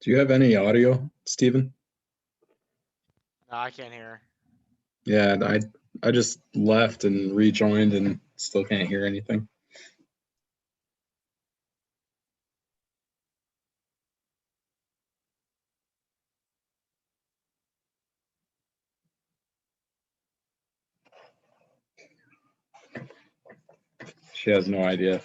Do you have any audio, Stephen? No, I can't hear. Yeah, I just left and rejoined and still can't hear anything. She has no idea.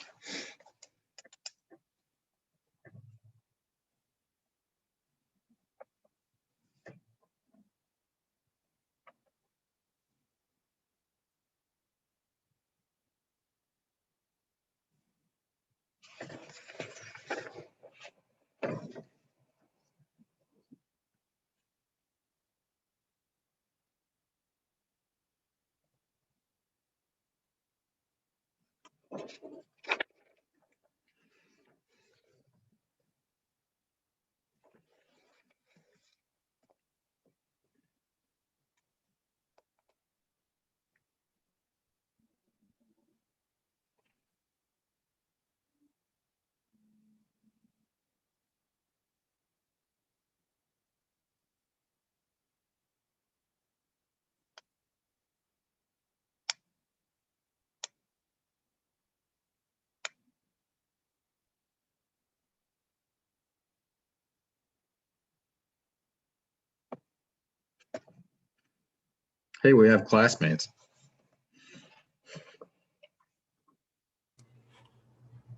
Hey, we have classmates.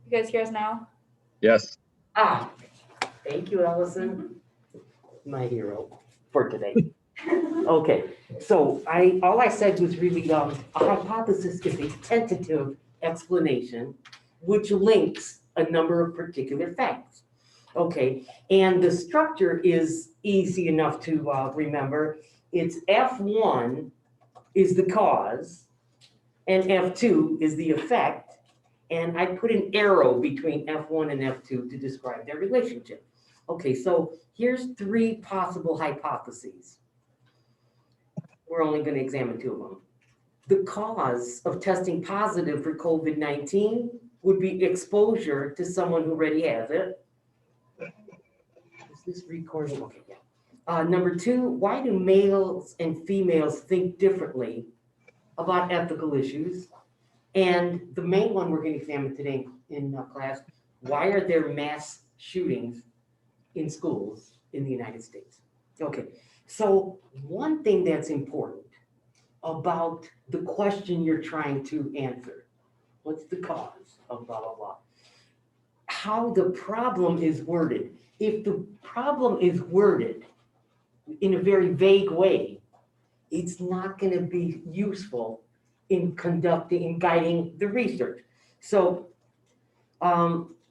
You guys hear us now? Yes. Thank you, Allison. My hero for today. Okay, so all I said was really a hypothesis is a tentative explanation which links a number of particular facts. Okay, and the structure is easy enough to remember. It's F1 is the cause, and F2 is the effect, and I put an arrow between F1 and F2 to describe their relationship. Okay, so here's three possible hypotheses. We're only going to examine two of them. The cause of testing positive for COVID-19 would be exposure to someone who already has it. Is this recording? Okay, yeah. Number two, why do males and females think differently about ethical issues? And the main one we're going to examine today in class, why are there mass shootings in schools in the United States? Okay, so one thing that's important about the question you're trying to answer, what's the cause of blah, blah, blah, how the problem is worded. If the problem is worded in a very vague way, it's not going to be useful in guiding the research. So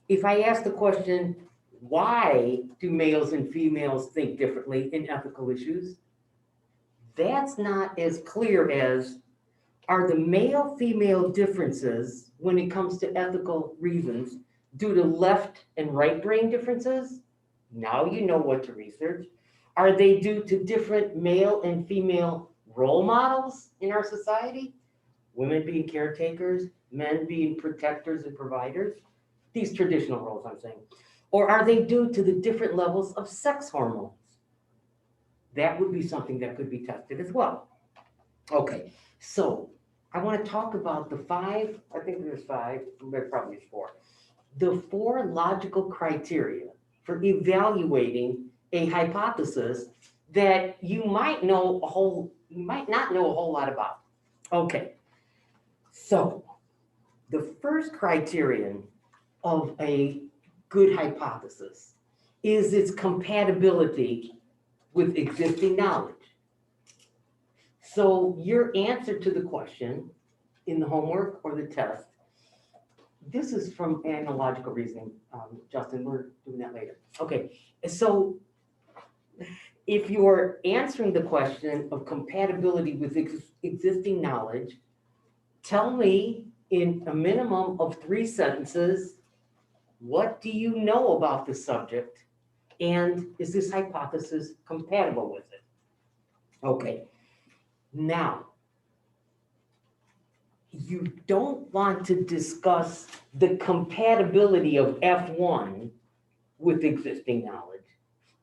if I ask the question, why do males and females think differently in ethical issues? That's not as clear as, are the male-female differences when it comes to ethical reasons due to left and right brain differences? Now you know what to research. Are they due to different male and female role models in our society? Women being caretakers, men being protectors and providers? These traditional roles, I'm saying. Or are they due to the different levels of sex hormones? That would be something that could be tested as well. Okay, so I want to talk about the five, I think there's five, there probably is four. The four logical criteria for evaluating a hypothesis that you might not know a whole lot about. Okay, so the first criterion of a good hypothesis is its compatibility with existing knowledge. So your answer to the question in the homework or the test, this is from analogical reasoning, Justin, we're doing that later. Okay, so if you're answering the question of compatibility with existing knowledge, tell me in a minimum of 3 sentences, what do you know about the subject? And is this hypothesis compatible with it? Okay, now, you don't want to discuss the compatibility of F1 with existing knowledge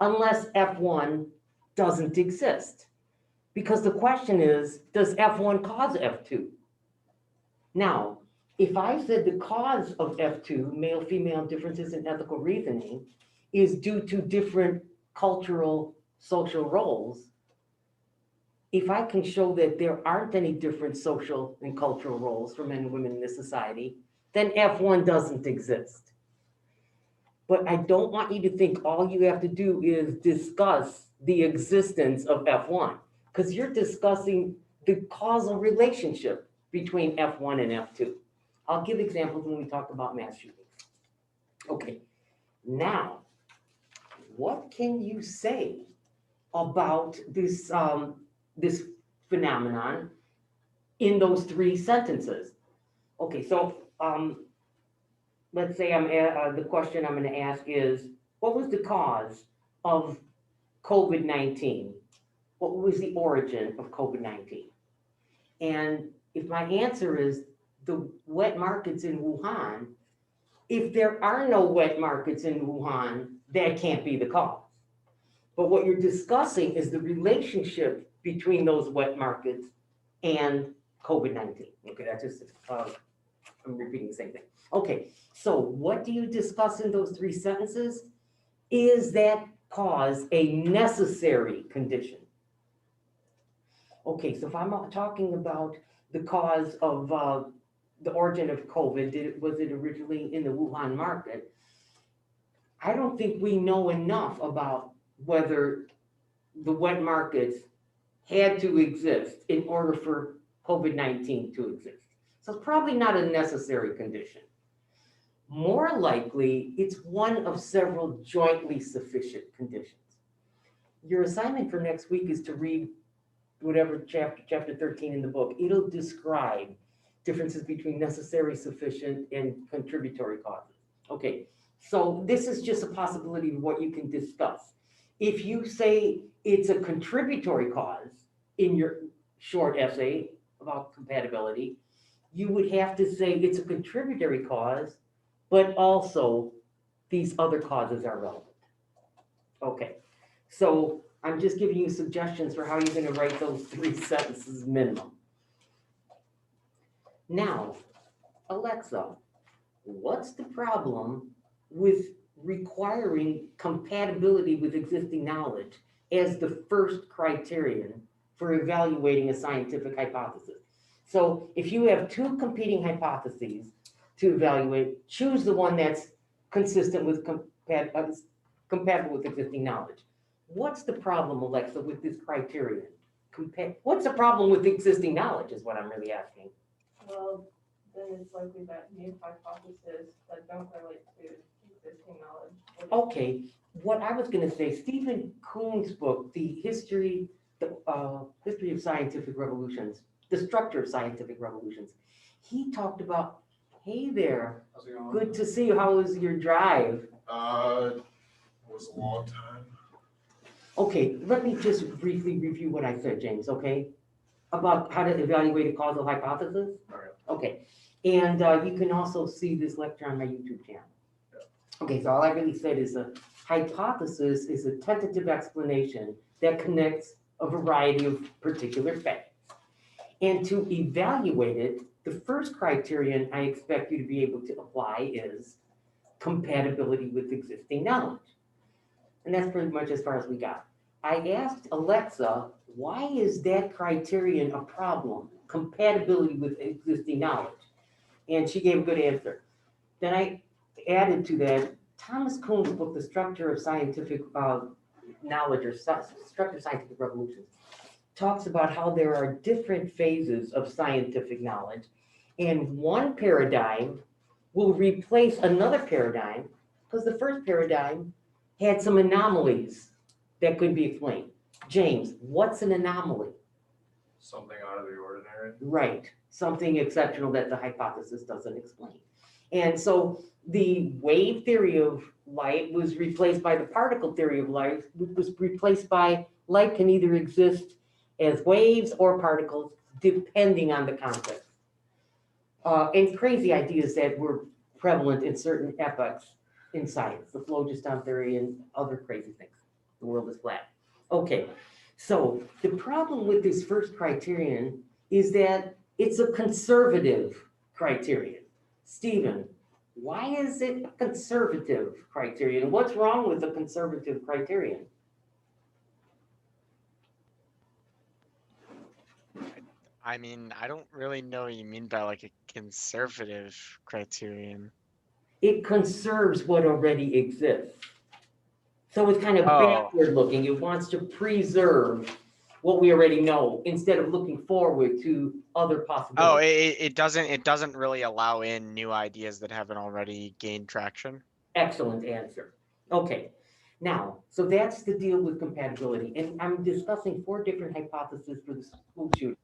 unless F1 doesn't exist. Because the question is, does F1 cause F2? Now, if I said the cause of F2, male-female differences in ethical reasoning, is due to different cultural, social roles, if I can show that there aren't any different social and cultural roles for men and women in this society, then F1 doesn't exist. But I don't want you to think all you have to do is discuss the existence of F1, because you're discussing the causal relationship between F1 and F2. I'll give examples when we talk about mass shootings. Okay, now, what can you say about this, this phenomenon in those 3 sentences? Okay, so let's say the question I'm going to ask is, what was the cause of COVID-19? What was the origin of COVID-19? And if my answer is the wet markets in Wuhan, if there are no wet markets in Wuhan, that can't be the cause. But what you're discussing is the relationship between those wet markets and COVID-19. Okay, that's just, I'm repeating the same thing. Okay, so what do you discuss in those 3 sentences? Is that cause a necessary condition? Okay, so if I'm talking about the cause of the origin of COVID, was it originally in the Wuhan market? I don't think we know enough about whether the wet markets had to exist in order for COVID-19 to exist. So it's probably not a necessary condition. More likely, it's one of several jointly sufficient conditions. Your assignment for next week is to read whatever chapter 13 in the book. It'll describe differences between necessary, sufficient, and contributory causes. Okay, so this is just a possibility of what you can discuss. If you say it's a contributory cause in your short essay about compatibility, you would have to say it's a contributory cause, but also these other causes are relevant. Okay, so I'm just giving you suggestions for how you're going to write those 3 sentences minimum. Now, Alexa, what's the problem with requiring compatibility with existing knowledge as the first criterion for evaluating a scientific hypothesis? So if you have 2 competing hypotheses to evaluate, choose the one that's consistent with compatible with existing knowledge. What's the problem, Alexa, with this criterion? What's the problem with existing knowledge is what I'm really asking. Well, then it's likely that new hypotheses that don't relate to existing knowledge. Okay, what I was going to say, Stephen Kuhn's book, The History of Scientific Revolutions, The Structure of Scientific Revolutions, he talked about, hey there, How's it going? good to see you. How was your drive? It was a long time. Okay, let me just briefly review what I said, James, okay? About how to evaluate a causal hypothesis? All right. Okay, and you can also see this lecture on my YouTube channel. Yeah. Okay, so all I really said is a hypothesis is a tentative explanation that connects a variety of particular facts. And to evaluate it, the first criterion I expect you to be able to apply is compatibility with existing knowledge. And that's pretty much as far as we got. I asked Alexa, why is that criterion a problem? Compatibility with existing knowledge. And she gave a good answer. Then I added to that Thomas Kuhn's book, The Structure of Scientific Knowledge, or Structure of Scientific Revolutions, talks about how there are different phases of scientific knowledge, and one paradigm will replace another paradigm because the first paradigm had some anomalies that could be explained. James, what's an anomaly? Something out of the ordinary. Right, something exceptional that the hypothesis doesn't explain. And so the wave theory of light was replaced by the particle theory of light, which was replaced by light can either exist as waves or particles, depending on the context. And crazy ideas that were prevalent in certain epochs in science, the phlogiston theory and other crazy things. the world is flat. Okay, so the problem with this first criterion is that it's a conservative criterion. Stephen, why is it a conservative criterion? What's wrong with a conservative criterion? I mean, I don't really know what you mean by like a conservative criterion. It conserves what already exists. So it's kind of Oh. backward looking. It wants to preserve what we already know instead of looking forward to other Oh, possibilities. it doesn't really allow in new ideas that haven't already gained traction. Excellent answer. Okay, now, so that's the deal with compatibility. And I'm discussing 4 different hypotheses for the school shooting.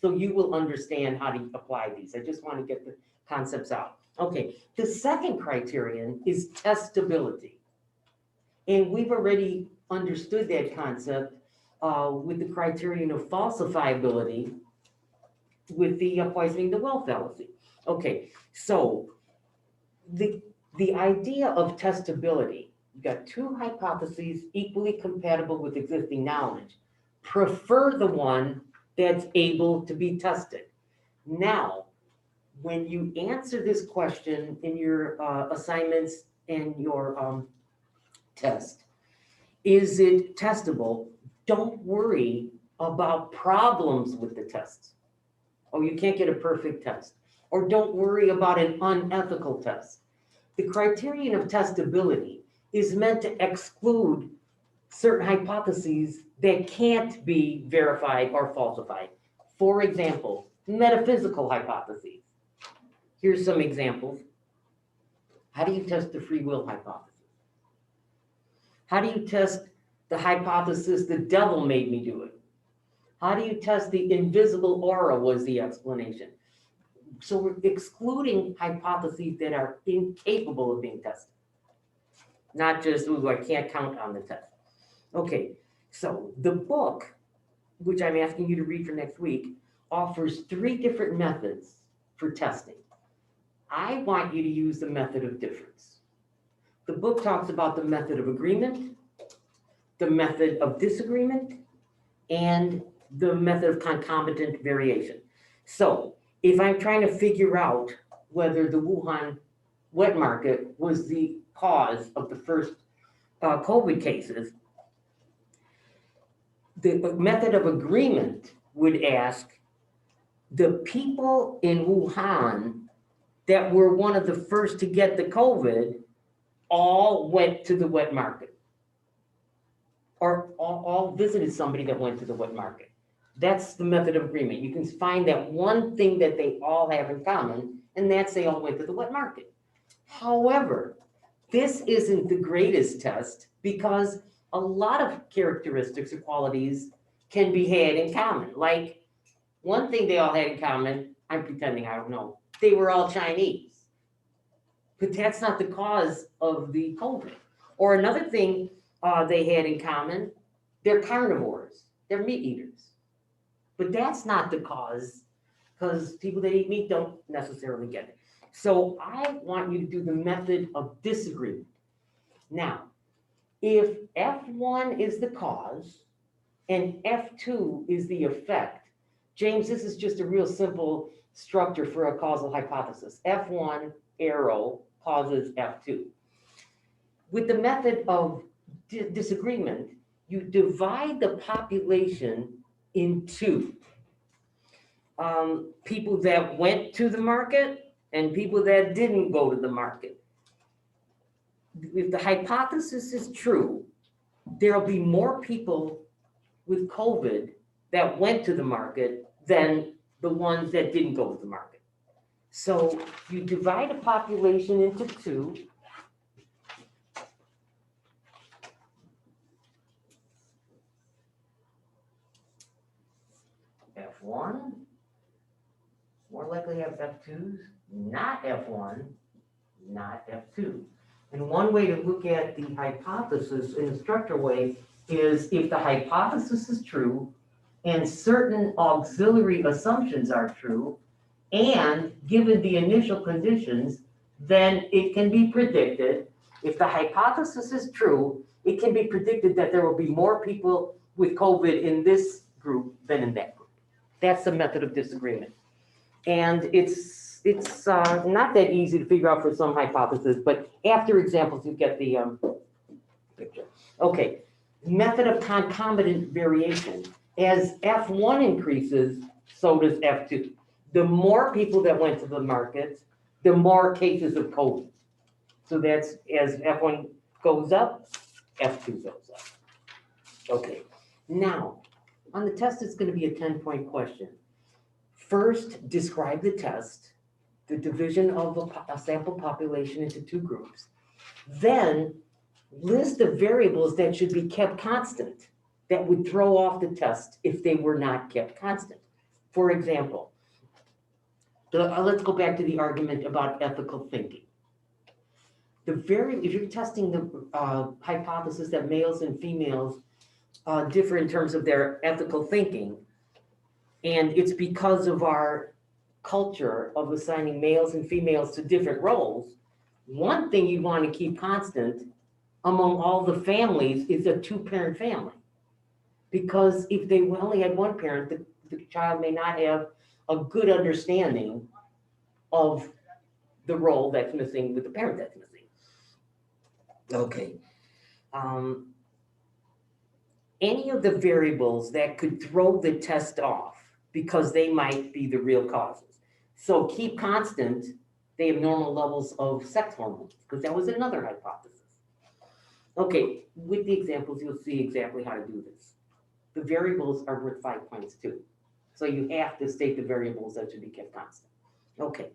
So you will understand how to apply these. I just want to get the concepts out. Okay, the second criterion is testability. And we've already understood that concept with the criterion of falsifiability with the poisoning the well fallacy. Okay, so the idea of testability, you've got 2 hypotheses equally compatible with existing knowledge. Prefer the one that's able to be tested. Now, when you answer this question in your assignments and your test, is it testable? Don't worry about problems with the test. Oh, you can't get a perfect test. Or don't worry about an unethical test. The criterion of testability is meant to exclude certain hypotheses that can't be verified or falsified. For example, metaphysical hypotheses. Here's some examples. How do you test the free will hypothesis? How do you test the hypothesis the devil made me do it? How do you test the invisible aura was the explanation? So we're excluding hypotheses that are incapable of being tested. Not just, ooh, I can't count on the test. Okay, so the book, which I'm asking you to read for next week, offers 3 different methods for testing. I want you to use the method of difference. The book talks about the method of agreement, the method of disagreement, and the method of concomitant variation. So if I'm trying to figure out whether the Wuhan wet market was the cause of the first COVID cases, the method of agreement would ask the people in Wuhan that were one of the first to get the COVID all went to the wet market, or all visited somebody that went to the wet market. That's the method of agreement. You can find that one thing that they all have in common, and that's they all went to the wet market. However, this isn't the greatest test because a lot of characteristics or qualities can be had in common. Like one thing they all had in common, I'm pretending I don't know, they were all Chinese. But that's not the cause of the COVID. Or another thing they had in common, they're carnivores, they're meat eaters. But that's not the cause, because people that eat meat don't necessarily get it. So I want you to do the method of disagreement. Now, if F1 is the cause and F2 is the effect, James, this is just a real simple structure for a causal hypothesis. F1 arrow causes F2. With the method of disagreement, you divide the population in 2. People that went to the market and people that didn't go to the market. If the hypothesis is true, there'll be more people with COVID that went to the market than the ones that didn't go to the market. So you divide a population into 2. F1, more likely have F2s, not F1, not F2. And one way to look at the hypothesis in a structural way is if the hypothesis is true and certain auxiliary assumptions are true, and given the initial conditions, then it can be predicted if the hypothesis is true it can be predicted that there will be more people with COVID in this group than in that group. That's the method of disagreement. And it's not that easy to figure out for some hypotheses, but after examples, you get the picture. Okay, method of concomitant variation. As F1 increases, so does F2. The more people that went to the markets, the more cases of COVID. So that's as F1 goes up, F2 goes up. Okay, now on the test, it's going to be a 10-point question. First, describe the test, the division of a sample population into two groups. Then list the variables that should be kept constant that would throw off the test if they were not kept constant. For example, let's go back to the argument about ethical thinking. If you're testing the hypothesis that males and females differ in terms of their ethical thinking, and it's because of our culture of assigning males and females to different roles, one thing you want to keep constant among all the families is a two-parent family. Because if they only had one parent, the child may not have a good understanding of the role that's missing with the parent that's missing. Okay. Any of the variables that could throw the test off because they might be the real causes. So keep constant, they have normal levels of sex hormones, because that was another hypothesis. Okay, with the examples, you'll see exactly how to do this. The variables are worth 5 points too. So you have to state the variables that should be kept constant. Okay,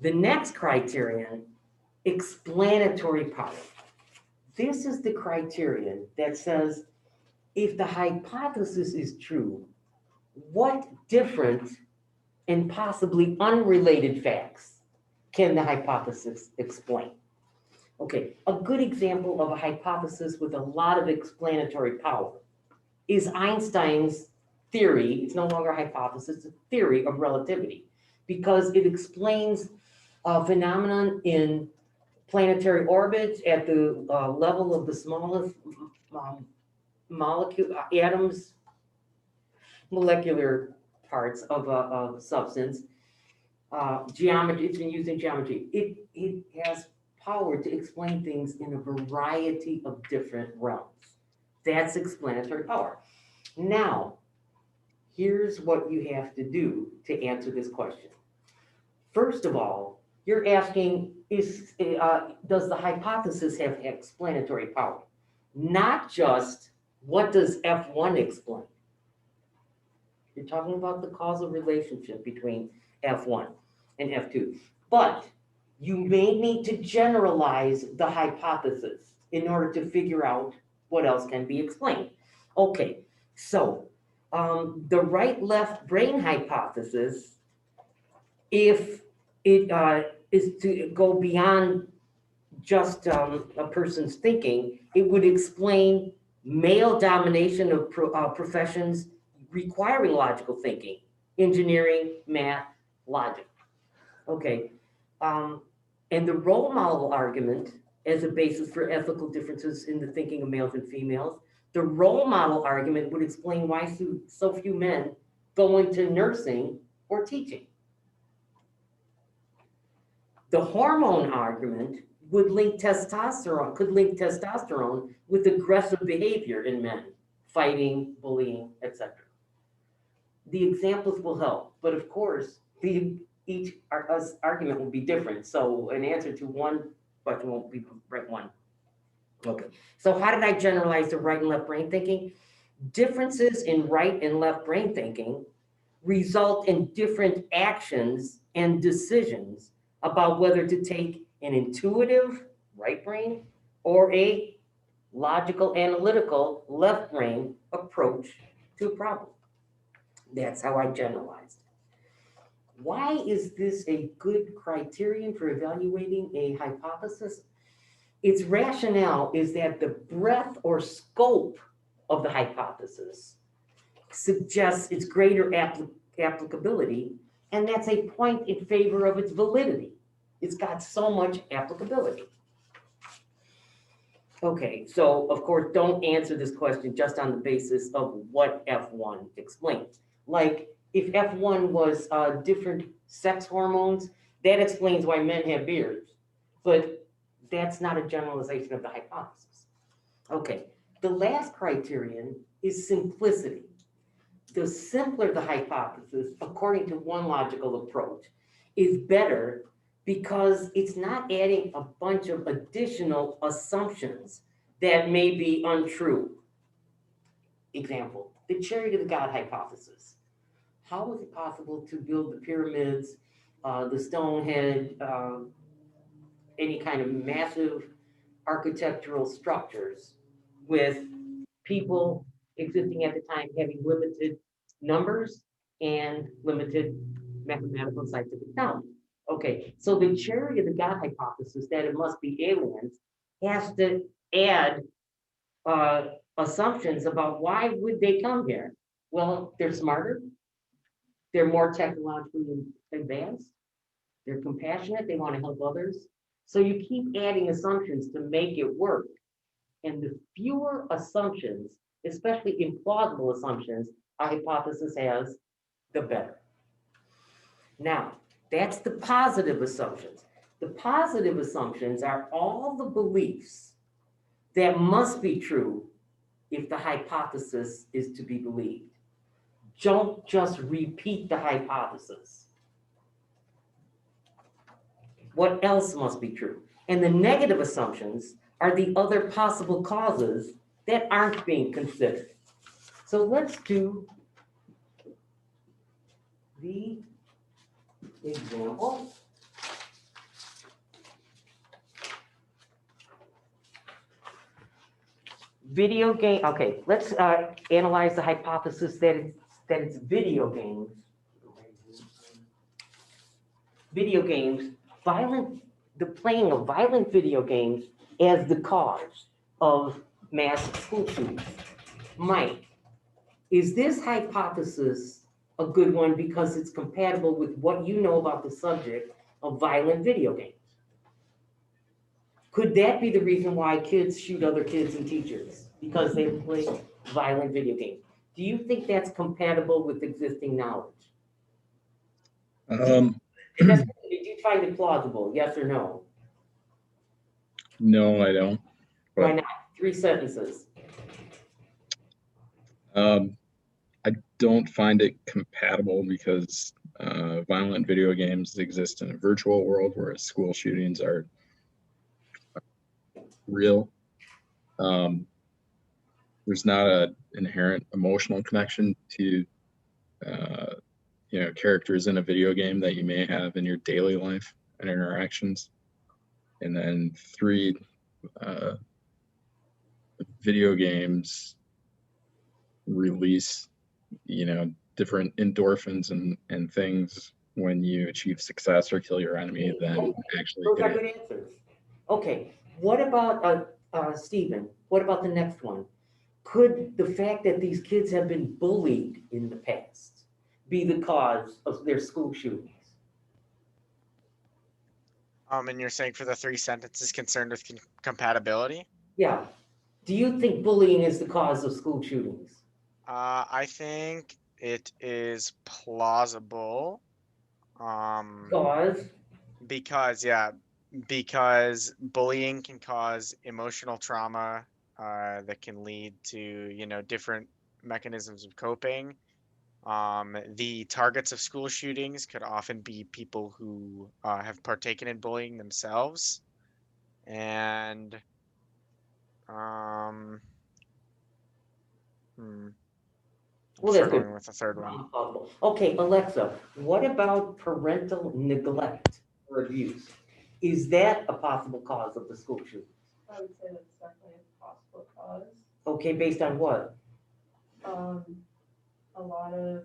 the next criterion, explanatory power. This is the criterion that says, if the hypothesis is true, what different and possibly unrelated facts can the hypothesis explain? Okay, a good example of a hypothesis with a lot of explanatory power is Einstein's theory. It's no longer a hypothesis, it's a theory of relativity, because it explains a phenomenon in planetary orbits at the level of the smallest molecule, atoms, molecular parts of a substance. Geometry, it's been used in geometry. It has power to explain things in a variety of different realms. That's explanatory power. Now, here's what you have to do to answer this question. First of all, you're asking, does the hypothesis have explanatory power? Not just, what does F1 explain? You're talking about the causal relationship between F1 and F2. But you may need to generalize the hypothesis in order to figure out what else can be explained. Okay, so the right-left brain hypothesis, if it is to go beyond just a person's thinking, it would explain male domination of professions requiring logical thinking, engineering, math, logic. Okay, and the role model argument as a basis for ethical differences in the thinking of males and females, the role model argument would explain why so few men go into nursing or teaching. The hormone argument would link testosterone, could link testosterone with aggressive behavior in men, fighting, bullying, etc. The examples will help, but of course, each argument will be different. So an answer to one question won't be the right one. Okay, so how did I generalize the right and left brain thinking? Differences in right and left brain thinking result in different actions and decisions about whether to take an intuitive right brain or a logical, analytical left brain approach to a problem. That's how I generalized. Why is this a good criterion for evaluating a hypothesis? Its rationale is that the breadth or scope of the hypothesis suggests its greater applicability, and that's a point in favor of its validity. It's got so much applicability. Okay, so of course, don't answer this question just on the basis of what F1 explains. Like, if F1 was different sex hormones, that explains why men have beards. But that's not a generalization of the hypothesis. Okay, the last criterion is simplicity. The simpler the hypothesis, according to one logical approach, is better because it's not adding a bunch of additional assumptions that may be untrue. Example, the chariot of the God hypothesis. How is it possible to build the pyramids, the Stonehenge, any kind of massive architectural structures with people existing at the time having limited numbers and limited mathematical scientific knowledge? Okay, so the chariot of the God hypothesis that it must be aliens has to add assumptions about why would they come here. Well, they're smarter, they're more technologically advanced, they're compassionate, they want to help others. So you keep adding assumptions to make it work. And the fewer assumptions, especially implausible assumptions, a hypothesis has, the better. Now, that's the positive assumptions. The positive assumptions are all the beliefs that must be true if the hypothesis is to be believed. Don't just repeat the hypothesis. What else must be true? And the negative assumptions are the other possible causes that aren't being considered. So let's do the example. Video game, okay, let's analyze the hypothesis that it's video games. Video games, the playing of violent video games as the cause of mass school shootings. Mike, is this hypothesis a good one because it's compatible with what you know about the subject of violent video games? Could that be the reason why kids shoot other kids and teachers? Because they play violent video games? Do you think that's compatible with existing knowledge? Um, Did you find it plausible, yes or no? no, I don't. Why But not? 3 sentences. I don't find it compatible because violent video games exist in a virtual world, whereas school shootings are real. There's not an inherent emotional connection to characters in a video game that you may have in your daily life and interactions. And then 3, video games release different endorphins and things when you achieve success or kill your enemy than actually Those are hitting. good answers. Okay, what about, Stephen, what about the next one? Could the fact that these kids have been bullied in the past be the cause of their school shootings? And you're saying for the 3 sentences concerned with compatibility? Yeah. Do you think bullying is the cause of school shootings? I think it is plausible. Cause, Because bullying can cause emotional trauma that can lead to, different mechanisms of coping. The targets of school shootings could often be people who have partaken in bullying themselves. And um, I'm well, that's good. struggling with the third one. Plausible. Okay, Alexa, what about parental neglect or abuse? Is that a possible cause of the school shooting? I would say that's definitely a possible cause. Okay, based on what? A lot of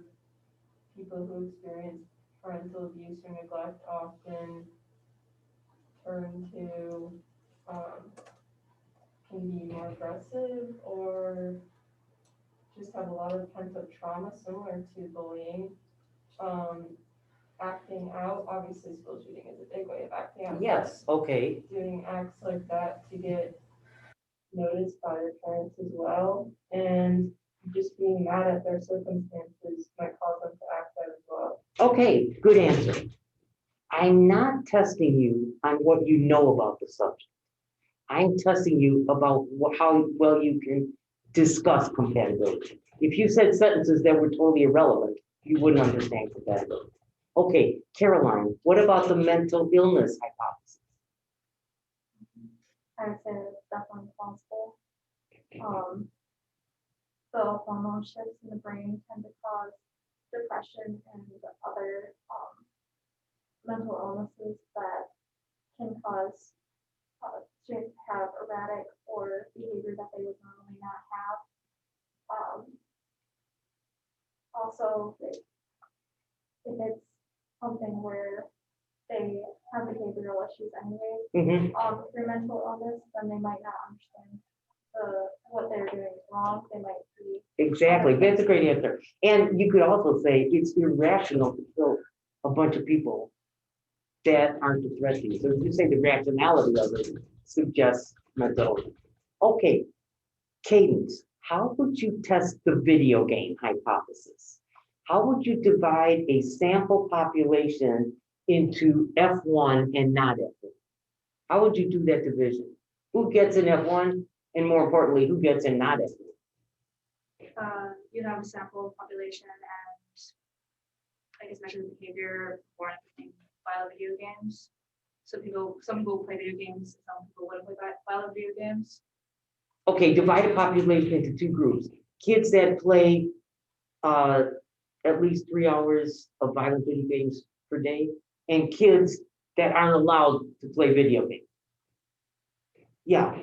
people who experience parental abuse or neglect often turn to, can be more aggressive or just have a lot of pent-up trauma similar to bullying. Acting out, obviously school shooting is a big way of acting out. Yes, okay. Doing acts like that to get noticed by their parents as well. And just being mad at their circumstances might cause them to act out as well. Okay, good answer. I'm not testing you on what you know about the subject. I'm testing you about how well you can discuss compatibility. If you said sentences that were totally irrelevant, you wouldn't understand compatibility. Okay, Caroline, what about the mental illness hypothesis? I would say it's definitely possible. The hormone shifts in the brain tend to cause depression and other mental illnesses that can cause students to have erratic or behavior that they would normally not have. Also, if it's something where they have behavioral issues anyway, through mental illness, then they might not understand what they're doing is wrong. They might be. Exactly, that's a great answer. And you could also say it's irrational to kill a bunch of people that aren't a threat to you. So you say the rationality of it suggests mental illness. Okay, Cadence, how would you test the video game hypothesis? How would you divide a sample population into F1 and not F1? How would you do that division? Who gets in F1? And more importantly, who gets in not F1? You have a sample population and I guess measure the behavior for violent video games. So some people play video games, some people wouldn't play violent video games. Okay, divide a population into two groups. Kids that play at least 3 hours of violent video games per day, and kids that aren't allowed to play video games. Yeah.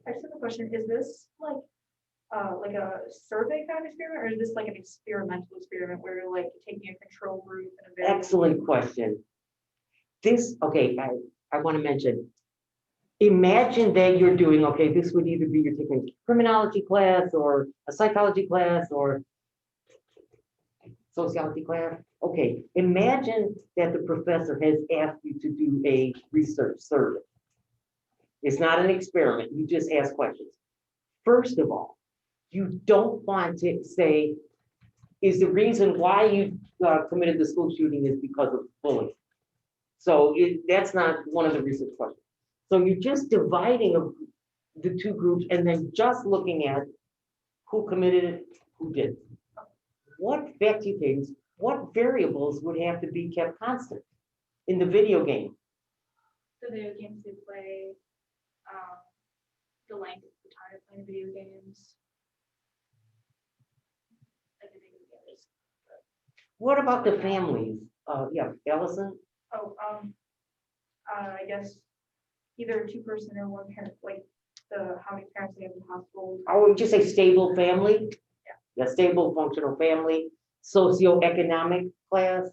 I just have a question. Is this like a survey kind of experiment, or is this like an experimental experiment where you're like taking a control group and a variable? Excellent question. Okay, I want to mention, imagine that you're doing, okay, this would either be you're taking a criminology class or a psychology class or sociology class. Okay, imagine that the professor has asked you to do a research survey. It's not an experiment, you just ask questions. First of all, you don't want to say, is the reason why you committed the school shooting is because of bullying. So that's not one of the research questions. So you're just dividing the two groups and then just looking at who committed it, who didn't. What variables would have to be kept constant in the video game? The video games they play, the length of the time playing video games. I can think of the others. What about the families? Yeah, Allison? I guess either 2-person or 1 parent, like how many parents they have in the household. Oh, would you say stable family? Yeah, stable functional family, socioeconomic class,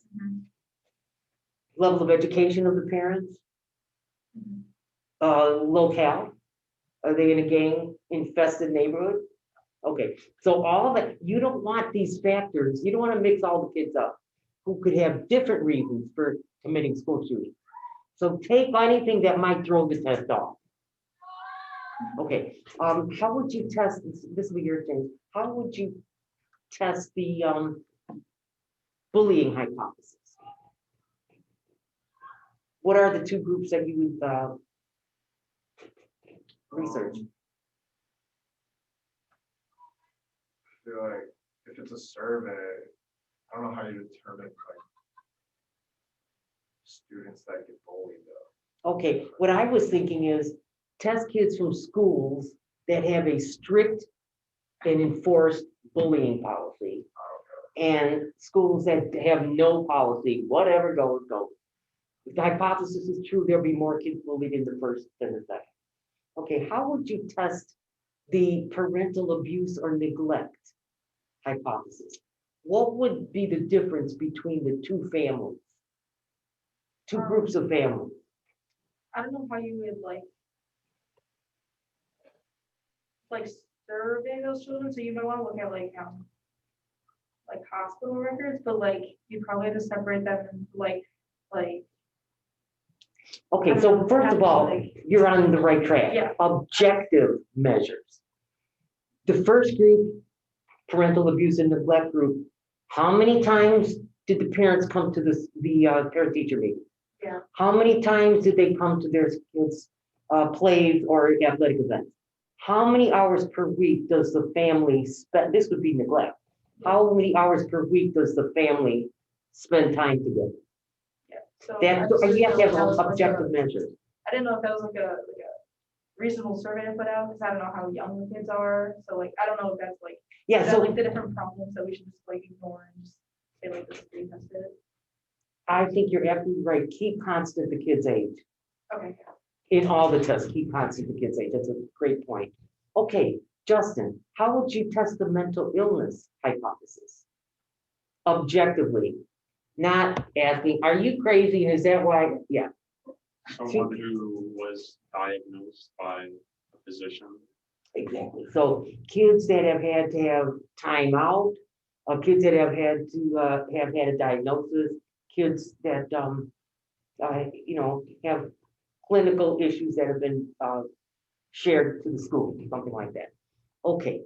level of education of the parents, locale. Are they in a gang infested neighborhood? Okay, so all that, you don't want these factors, you don't want to mix all the kids up who could have different reasons for committing school shooting. So take anything that might throw the test off. Okay, how would you test, this will be your thing, how would you test the bullying hypothesis? What are the two groups that you would research? I feel like if it's a survey, I don't know how you determine like students that get bullied though. Okay, what I was thinking is test kids from schools that have a strict and enforced bullying policy and schools that have no policy, whatever goes, goes. If the hypothesis is true, there'll be more kids bullied in the first than the second. Okay, how would you test the parental abuse or neglect hypothesis? What would be the difference between the two families? Two groups of families? I don't know how you would like survey those children. So you might want to look at like hospital records, but like you probably have to separate them into like Okay, so first of all, you're on the right track. Yeah. Objective measures. The first group, parental abuse and neglect group, how many times did the parents come to the parent-teacher meeting? Yeah. How many times did they come to their kids' plays or athletic events? How many hours per week does the family spend, this would be neglect. How many hours per week does the family spend time together? So That, I just you have to didn't know if that was have like objective a- measures. I didn't know if that was like a reasonable survey to put out, because I don't know how young the kids are, so like, I don't know if that's like, Yeah, is that so like the different problems that we should just like ignore and just say like this is pretty tested. I think you're absolutely right. Keep constant the kid's age. Okay, In all the tests, keep constant the kid's age. That's a great point. Okay, Justin, how would you test the mental illness hypothesis? Objectively, not asking, are you crazy? And is that why? Yeah, Someone who was diagnosed by a physician. exactly. So kids that have had to have time out, kids that have had to have had a diagnosis, kids that have clinical issues that have been shared to the school, something like that. Okay,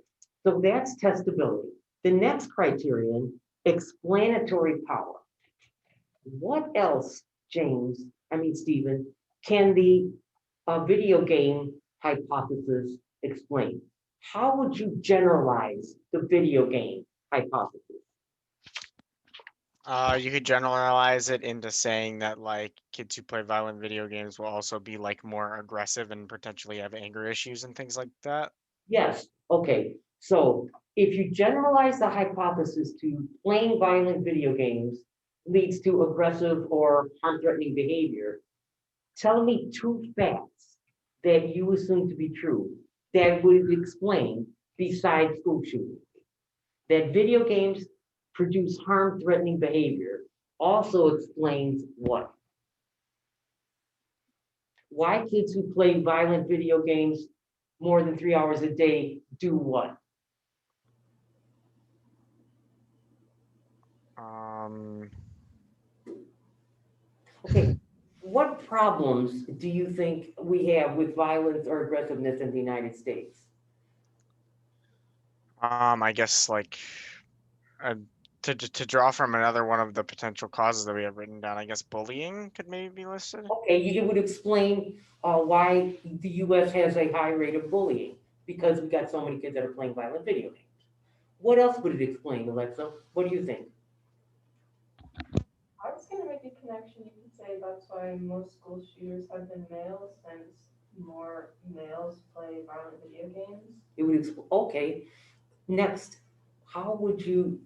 so that's testability. The next criterion, explanatory power. What else, Stephen, can the video game hypothesis explain? How would you generalize the video game hypothesis? You could generalize it into saying that like kids who play violent video games will also be like more aggressive and potentially have anger issues and things like that. Yes, okay. So if you generalize the hypothesis to playing violent video games leads to aggressive or harm-threatening behavior, tell me 2 facts that you assume to be true that would explain, besides school shootings, that video games produce harm-threatening behavior also explains what? Why kids who play violent video games more than 3 hours a day do what? Okay, what problems do you think we have with violence or aggressiveness in the United States? I guess like uh, to draw from another one of the potential causes that we have written down, I guess bullying could maybe be listed. Okay, you would explain why the US has a high rate of bullying, because we got so many kids that are playing violent video games. What else would it explain, Alexa? What do you think? I was gonna make a connection, you could say that's why most school shooters have been males, since more males play violent video games. It would, okay, next, how would you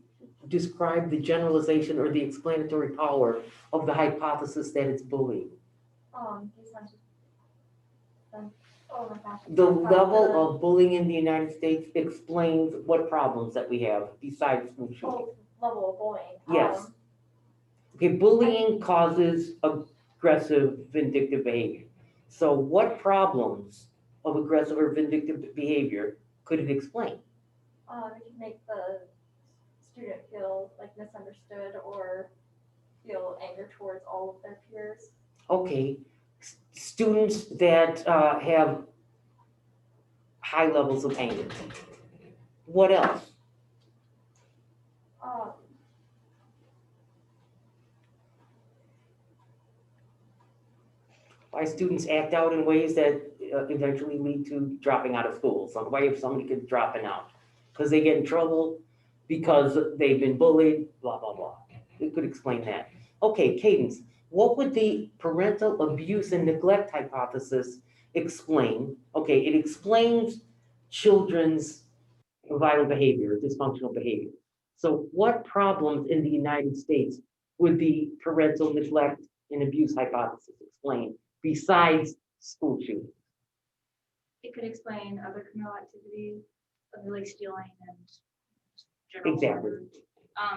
describe the generalization or the explanatory power of the hypothesis that it's bullying? these ones. Oh my gosh. The level of bullying in the United States explains what problems that we have besides school shooting. Oh, level of bullying. Yes. Okay, bullying causes aggressive, vindictive behavior. So what problems of aggressive or vindictive behavior could it explain? It can make the student feel like misunderstood or feel anger towards all of their peers. Okay, students that have high levels of anger. What else? Why students act out in ways that eventually lead to dropping out of school. So why if somebody could dropping out? Because they get in trouble, because they've been bullied, blah, blah, blah. It could explain that. Okay, Cadence, what would the parental abuse and neglect hypothesis explain? Okay, it explains children's violent behavior, dysfunctional behavior. So what problems in the United States would the parental neglect and abuse hypothesis explain besides school shootings? It could explain other criminal activities, like stealing and general Exactly. murder.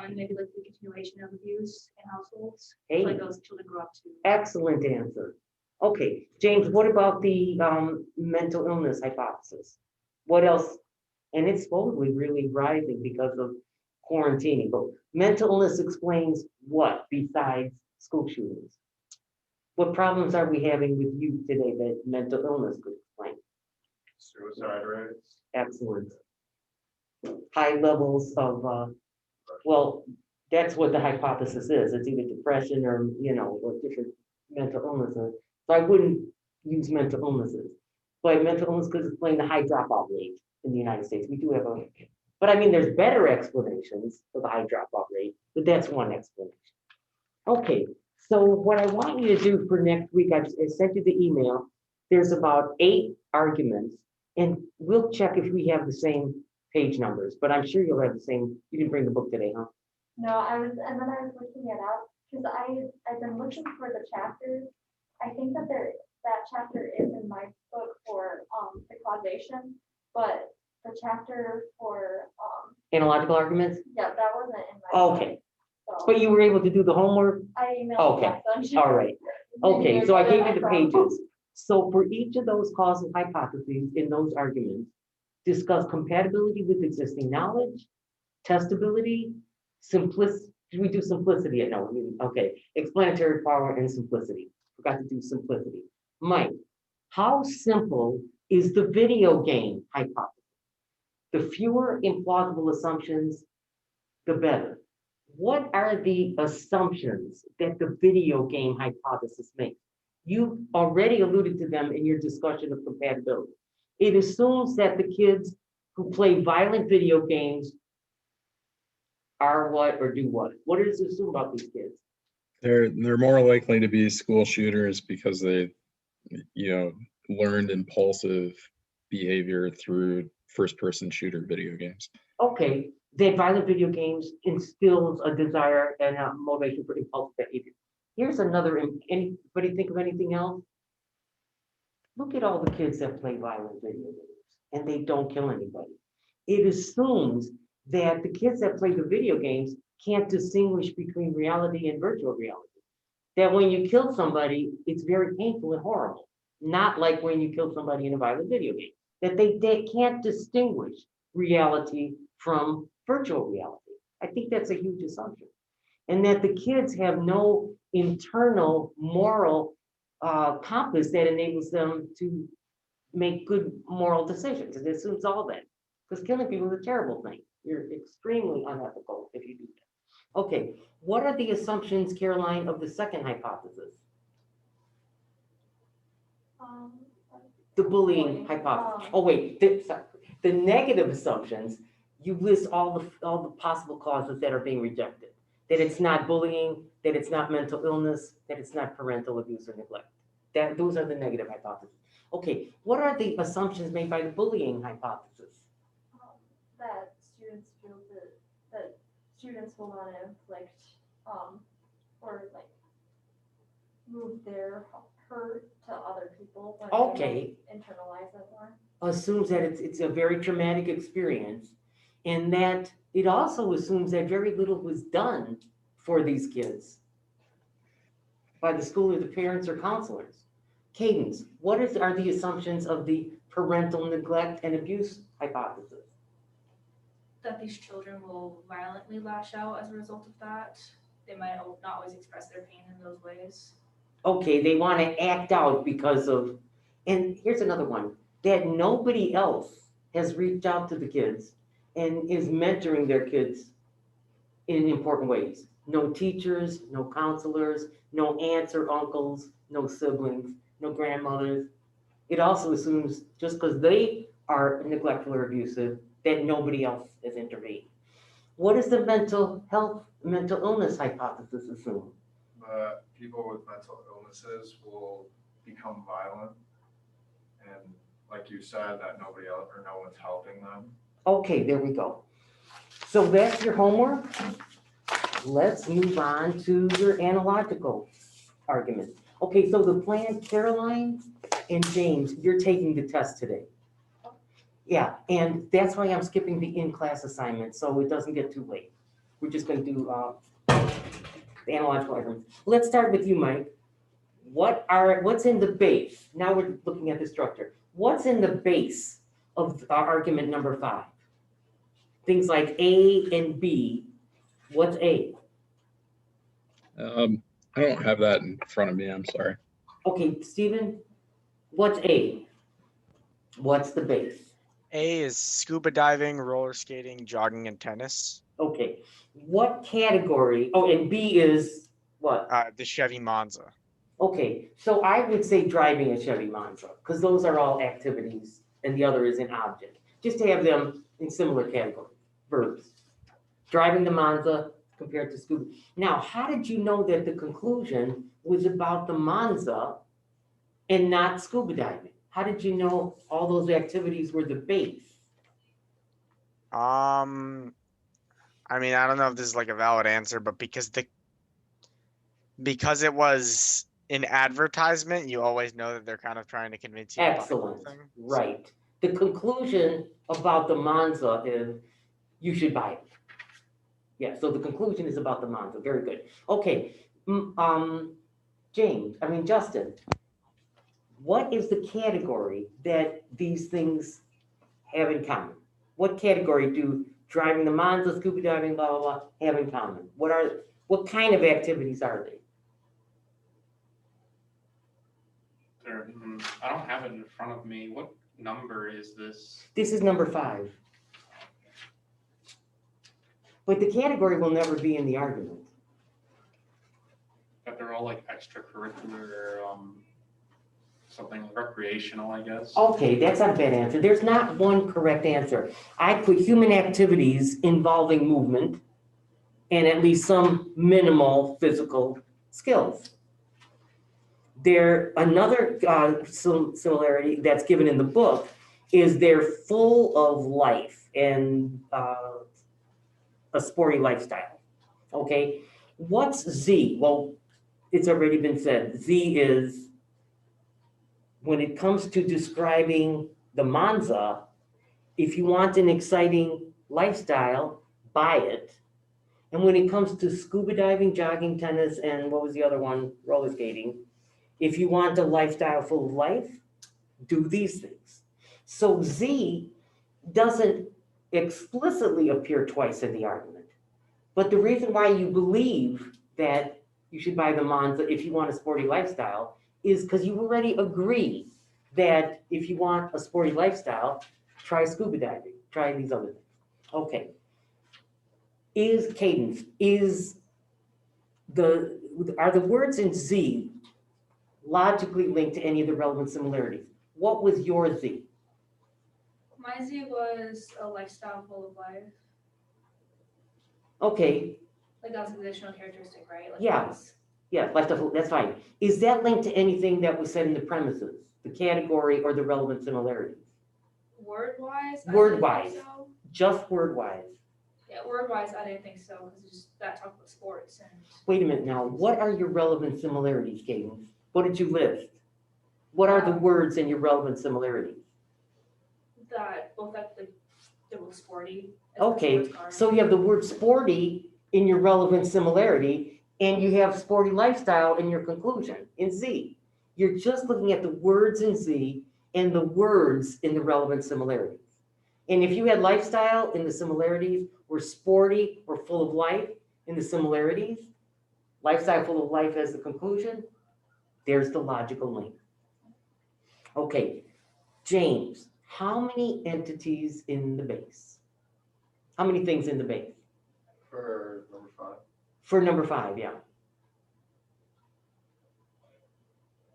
And maybe like the continuation of abuse in households, Hey. like those children grow up to. Excellent answer. Okay, James, what about the mental illness hypothesis? What else? And it's supposedly really rising because of quarantining, but mental illness explains what besides school shootings? What problems are we having with youth today that mental illness could explain? Suicide rates. Excellent. High levels of, well, that's what the hypothesis is. It's either depression or, or different mental illnesses. So I wouldn't use mental illnesses. But mental illness could explain the high dropout rate in the United States. We do have but I mean, there's better explanations for the high dropout rate, but that's one explanation. Okay, so what I want you to do for next week, I sent you the email. There's about 8 arguments, and we'll check if we have the same page numbers, but I'm sure you'll have the same. You didn't bring the book today, huh? No, I was looking it up, because I've been looking for the chapters. I think that that chapter is in my book for, the causation, but the chapter for, Analogical arguments? yeah, that wasn't in my. book, Okay, so but you were able to do the homework? I emailed. Okay, them. all right. Okay, so I gave you the Problem. pages. So for each of those causal hypotheses in those arguments, discuss compatibility with existing knowledge, testability, we do simplicity? No, okay, explanatory power and simplicity. Forgot to do simplicity. Mike, how simple is the video game hypothesis? The fewer implausible assumptions, the better. What are the assumptions that the video game hypothesis makes? You already alluded to them in your discussion of compatibility. It assumes that the kids who play violent video games are what or do what? What does it assume about these kids? They're more likely to be school shooters because they, learned impulsive behavior through first-person shooter video games. Okay, that violent video games instills a desire and a motivation for impulsive behavior. Here's another, anybody think of anything else? Look at all the kids that play violent video games and they don't kill anybody. It assumes that the kids that play the video games can't distinguish between reality and virtual reality. That when you kill somebody, it's very painful and horrible. Not like when you kill somebody in a violent video game. That they can't distinguish reality from virtual reality. I think that's a huge assumption. And that the kids have no internal moral compass that enables them to make good moral decisions. It assumes all that. Because killing people is a terrible thing. You're extremely unethical if you do that. Okay, what are the assumptions, Caroline, of the second hypothesis? The bullying hypothesis. Oh, wait, the negative assumptions, you list all the possible causes that are being rejected. That it's not bullying, that it's not mental illness, that it's not parental abuse or neglect. Those are the negative hypotheses. Okay, what are the assumptions made by the bullying hypothesis? That students feel that students will want to inflict, or like move their hurt to other people. When Okay. they internalize it more. Assumes that it's a very traumatic experience, and that it also assumes that very little was done for these kids by the school or the parents or counselors. Cadence, what are the assumptions of the parental neglect and abuse hypothesis? That these children will violently lash out as a result of that. They might not always express their pain in those ways. Okay, they want to act out because of, and here's another one, that nobody else has reached out to the kids and is mentoring their kids in important ways. No teachers, no counselors, no aunts or uncles, no siblings, no grandmothers. It also assumes just because they are neglectful or abusive, that nobody else has intervened. What does the mental illness hypothesis assume? That people with mental illnesses will become violent. And like you said, that nobody else or no one's helping them. Okay, there we go. So that's your homework. Let's move on to your analogical argument. Okay, so the plan, Caroline and James, you're taking the test today. Yeah, and that's why I'm skipping the in-class assignment, so it doesn't get too late. We're just gonna do the analogical arguments. Let's start with you, Mike. What's in the base? Now we're looking at the structure. What's in the base of argument number 5? Things like A and B. What's A? I don't have that in front of me. I'm sorry. Okay, Stephen, what's A? What's the base? A is scuba diving, roller skating, jogging, and tennis. Okay, what category? Oh, and B is what? The Chevy Monza. Okay, so I would say driving a Chevy Monza, because those are all activities, and the other is an object. Just to have them in similar categories, verbs. Driving the Monza compared to scuba. Now, how did you know that the conclusion was about the Monza and not scuba diving? How did you know all those activities were the base? I mean, I don't know if this is like a valid answer, but because it was an advertisement, you always know that they're kind of trying to convince you to buy Excellent, something. right. The conclusion about the Monza is you should buy it. Yeah, so the conclusion is about the Monza, very good. Okay, Justin, what is the category that these things have in common? What category do driving the Monza, scuba diving, blah, blah, blah, have in common? What kind of activities are they? I don't have it in front of me. What number is this? This is number 5. But the category will never be in the argument. But they're all like extracurricular, something recreational, I guess. Okay, that's not a bad answer. There's not one correct answer. I put human activities involving movement and at least some minimal physical skills. Another similarity that's given in the book is they're full of life and a sporty lifestyle. Okay, what's Z? Well, it's already been said. Z is, when it comes to describing the Monza, if you want an exciting lifestyle, buy it. And when it comes to scuba diving, jogging, tennis, and what was the other one? Roller skating. If you want a lifestyle full of life, do these things. So Z doesn't explicitly appear twice in the argument. But the reason why you believe that you should buy the Monza if you want a sporty lifestyle is because you already agree that if you want a sporty lifestyle, try scuba diving, try these other things. Okay. Are the words in Z logically linked to any of the relevant similarities? What was your Z? My Z was a lifestyle full of life. Okay, Like that was an additional characteristic, right? Like Yeah. that's- yeah, lifestyle, that's fine. Is that linked to anything that was said in the premises, the category or the relevant similarities? Word-wise? Word-wise. I didn't think so. Just word-wise. Yeah, word-wise, I didn't think so, because that talked about sports and Wait a minute now, what are your relevant similarities, Cadence? What did you list? What are the words in your relevant similarities? that both that they were sporty. as well as Okay, sports car. so you have the word sporty in your relevant similarity, and you have sporty lifestyle in your conclusion in Z. You're just looking at the words in Z and the words in the relevant similarities. And if you had lifestyle in the similarities, or sporty or full of life in the similarities, lifestyle full of life as the conclusion, there's the logical link. Okay, James, how many entities in the base? How many things in the base? For number 5, For number 5, yeah.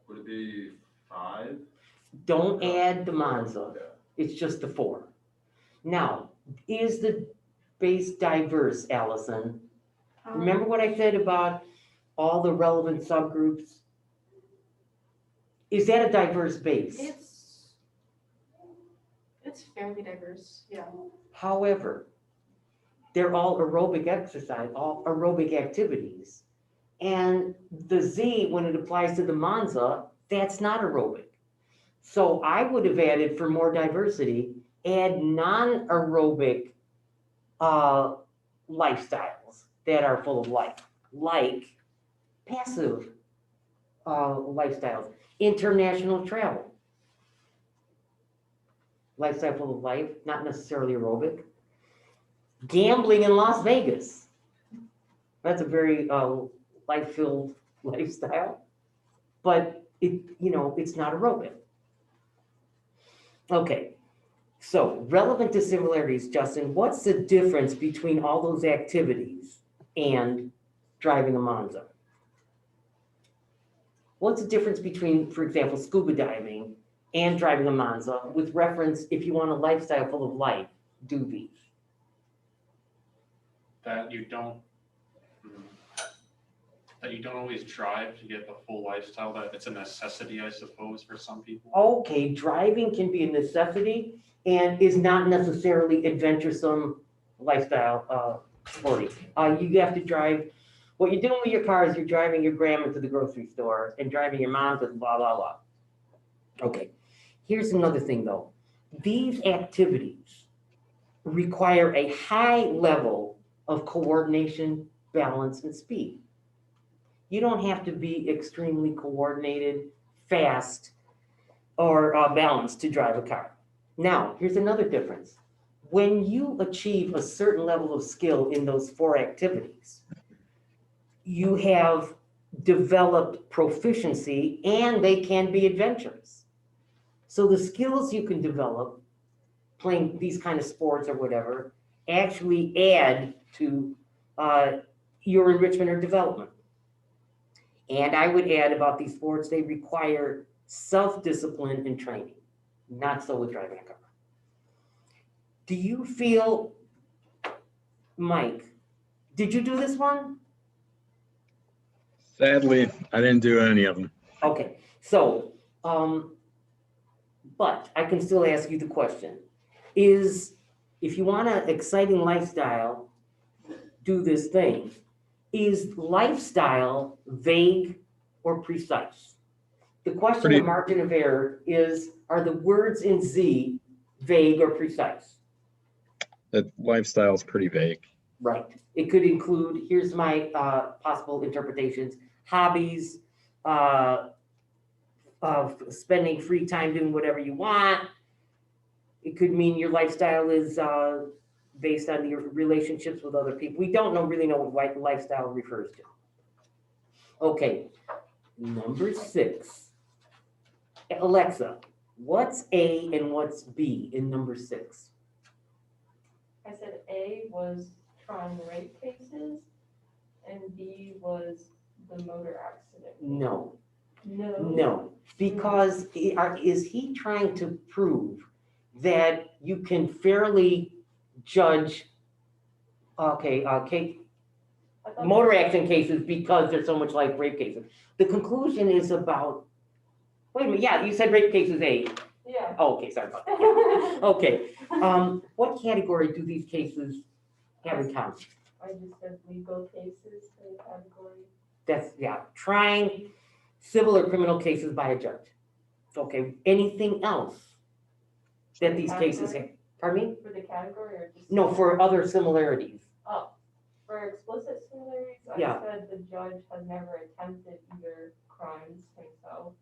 would it be 5? Don't No. add the Monza. Yeah. It's just the 4. Now, is the base diverse, Allison? Remember what I said about all the relevant subgroups? Is that a diverse base? It's fairly diverse, yeah. However, they're all aerobic exercise, all aerobic activities. And the Z, when it applies to the Monza, that's not aerobic. So I would have added, for more diversity, add non-aerobic lifestyles that are full of life, like passive lifestyles, international travel. Lifestyle full of life, not necessarily aerobic. Gambling in Las Vegas. That's a very life-filled lifestyle, but it's not aerobic. Okay, so relevant to similarities, Justin, what's the difference between all those activities and driving a Monza? What's the difference between, for example, scuba diving and driving a Monza with reference, if you want a lifestyle full of life, do these? That you don't always drive to get the full lifestyle, that it's a necessity, I suppose, for some people. Okay, driving can be a necessity and is not necessarily adventuresome lifestyle sporty. You have to drive, what you're doing with your car is you're driving your grandma to the grocery store and driving your mom to blah, blah, blah. Okay, here's another thing though. These activities require a high level of coordination, balance, and speed. You don't have to be extremely coordinated, fast, or balanced to drive a car. Now, here's another difference. When you achieve a certain level of skill in those 4 activities, you have developed proficiency and they can be adventures. So the skills you can develop playing these kind of sports or whatever actually add to your enrichment or development. And I would add about these sports, they require self-discipline and training, not so with driving a car. Do you feel, Mike, did you do this one? Sadly, I didn't do any of them. Okay, so, but I can still ask you the question. Is, if you want an exciting lifestyle, do this thing. Is lifestyle vague or precise? The question of margin of error is, are the words in Z vague or precise? That lifestyle is pretty vague. Right. It could include, here's my possible interpretations, hobbies, of spending free time doing whatever you want. It could mean your lifestyle is based on your relationships with other people. We don't really know what lifestyle refers to. Okay, number 6. Alexa, what's A and what's B in number 6? I said A was crime rape cases and B was the motor accident. No. No. No, because is he trying to prove that you can fairly judge, motor accident cases because they're so much like rape cases? The conclusion is about, wait a minute, yeah, you said rape cases A. Yeah. Oh, okay, sorry about that. Yeah. Okay, what category do these cases have in common? I just said legal cases in the category. That's, yeah, trying civil or criminal cases by a judge. Okay, anything else that these cases have? Pardon me? For the category or just? No, for other similarities. Oh, for explicit similarities, Yeah. I said the judge has never attempted either crimes himself.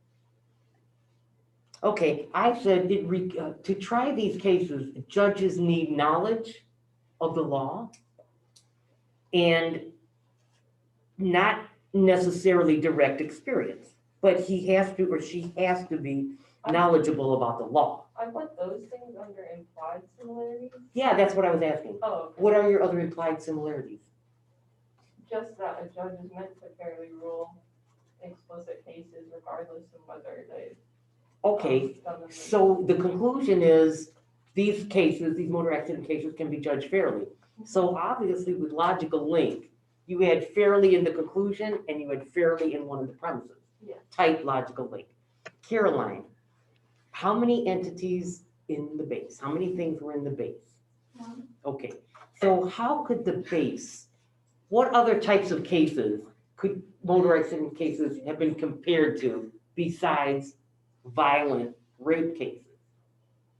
Okay, I said to try these cases, judges need knowledge of the law and not necessarily direct experience, but he has to or she has to be knowledgeable about the law. I put those things under implied similarities. Yeah, that's what I was asking. Oh, okay. What are your other implied similarities? Just that a judge is meant to fairly rule explicit cases regardless of whether they. Okay, so the conclusion is these cases, these motor accident cases can be judged fairly. So obviously with logical link, you had fairly in the conclusion and you had fairly in one of the premises. Yeah. Tight logical link. Caroline, how many entities in the base? How many things were in the base? 1. Okay, so how could the base, what other types of cases could motor accident cases have been compared to besides violent rape cases?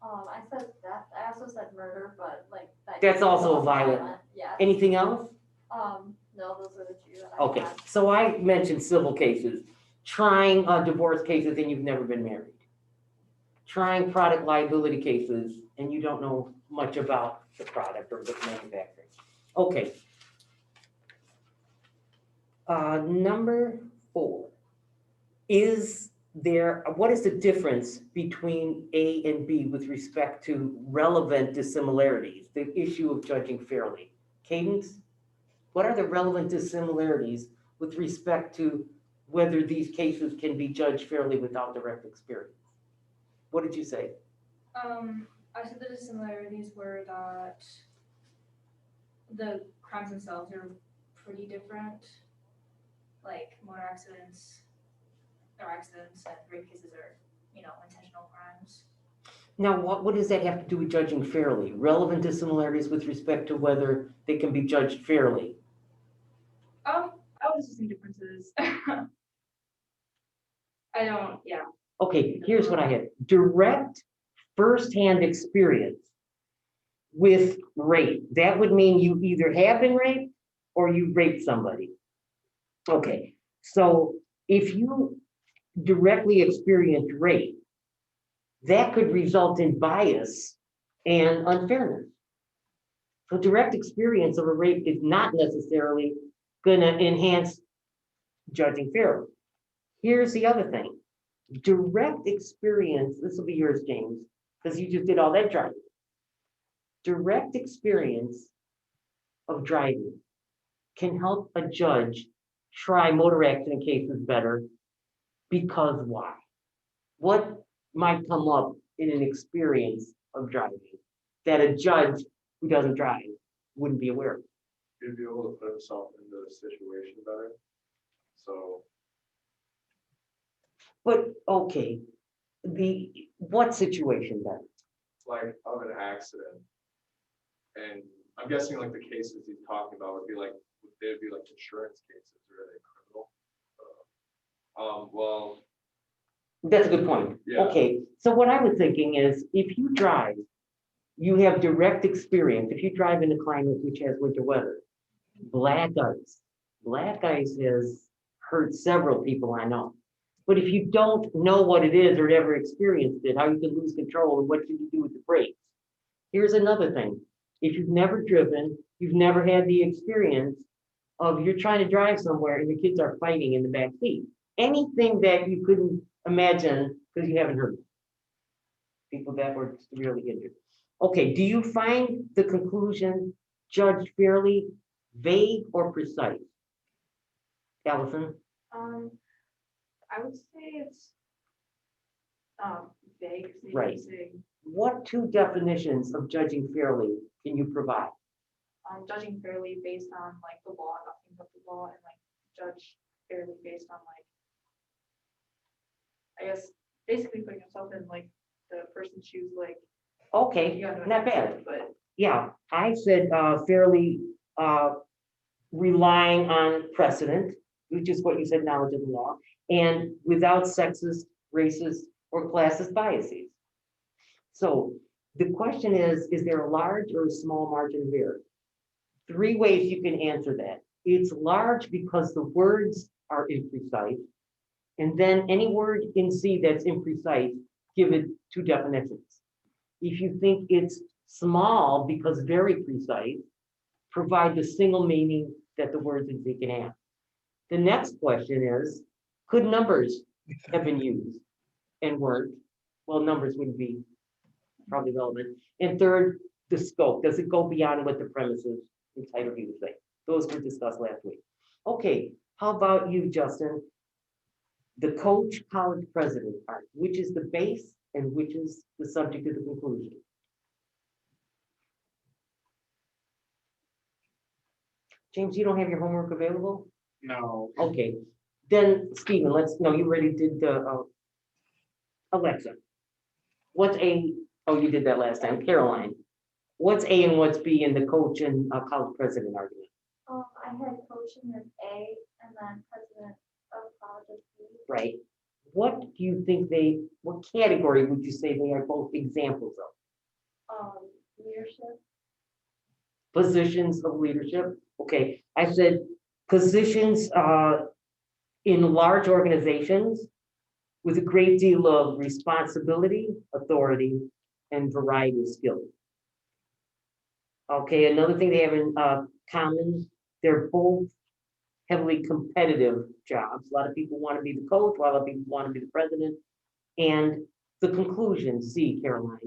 I said theft. I also said murder, but like that. That's also violent. Yeah. Anything else? No, those are the 2 that I Okay, had. so I mentioned civil cases, trying divorce cases and you've never been married. Trying product liability cases and you don't know much about the product or the manufacturing. Okay. Number 4. What is the difference between A and B with respect to relevant dissimilarities, the issue of judging fairly? Cadence, what are the relevant dissimilarities with respect to whether these cases can be judged fairly without direct experience? What did you say? I said the dissimilarities were that the crimes themselves are pretty different. Like motor accidents and rape cases are, intentional crimes. Now, what does that have to do with judging fairly? Relevant dissimilarities with respect to whether they can be judged fairly? I would just see differences. Yeah. Okay, here's what I had. Direct firsthand experience with rape. That would mean you either have been raped or you raped somebody. Okay, so if you directly experienced rape, that could result in bias and unfairness. So direct experience of a rape is not necessarily going to enhance judging fairly. Here's the other thing. Direct experience, this will be yours, James, because you just did all that driving. Direct experience of driving can help a judge try motor accident cases better, because why? What might come up in an experience of driving that a judge who doesn't drive wouldn't be aware of? You'd be able to put himself into the situation better. So But, okay, what situation then? like of an accident. And I'm guessing like the cases he's talking about would be like, they'd be like insurance cases, or are they criminal? Well, That's a good point. Yeah. Okay, so what I was thinking is, if you drive, you have direct experience. If you drive in a climate which has winter weather, black ice has hurt several people I know. But if you don't know what it is or never experienced it, how you can lose control and what should you do with the brakes? Here's another thing. If you've never driven, you've never had the experience of you're trying to drive somewhere and the kids are fighting in the back seat. Anything that you couldn't imagine because you haven't heard of. People that were severely injured. Okay, do you find the conclusion judged fairly vague or precise? Allison? I would say it's vague. 'Cause they Right. say, What two definitions of judging fairly can you provide? judging fairly based on like the law, nothing but the law, and like judge fairly based on like, I guess, basically putting yourself in like the person's shoes, like Okay, you gotta know not what bad. to do, but Yeah, I said fairly relying on precedent, which is what you said, knowledge of the law, and without sexist, racist, or classist biases. So the question is there a large or a small margin of error? 3 ways you can answer that. It's large because the words are imprecise, and then any word in C that's imprecise, give it 2 definitions. If you think it's small because very precise, provide the single meaning that the words in C can have. The next question is, could numbers have been used and weren't? Well, numbers wouldn't be probably relevant. And third, the scope. Does it go beyond what the premises entitled you to say? Those were discussed last week. Okay, how about you, Justin? The coach, college president part, which is the base and which is the subject of the conclusion? James, you don't have your homework available? No. Okay, then Stephen, you already did the, Alexa. What's A, oh, you did that last time, Caroline. What's A and what's B in the coach and college president argument? I had coaching as A and then president of college as B. Right. What do you think what category would you say they are both examples of? Leadership. Positions of leadership? Okay, I said positions in large organizations with a great deal of responsibility, authority, and variety of skills. Okay, another thing they have in common, they're both heavily competitive jobs. A lot of people want to be the coach, a lot of people want to be the president. And the conclusion, Z, Caroline.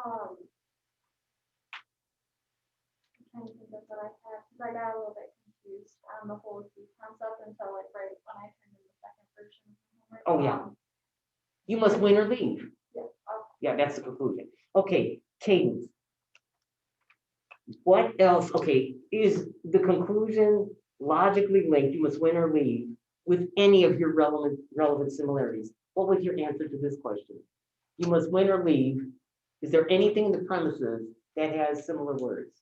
I'm trying to think of what I had, because I got a little bit confused on the whole key concept until like right when I turned in the second version. of the homework. Oh, yeah. You must win or leave. Yeah. Yeah, that's the conclusion. Okay, cadence. What else? Okay, is the conclusion logically linked? You must win or leave with any of your relevant similarities. What was your answer to this question? You must win or leave. Is there anything in the premises that has similar words?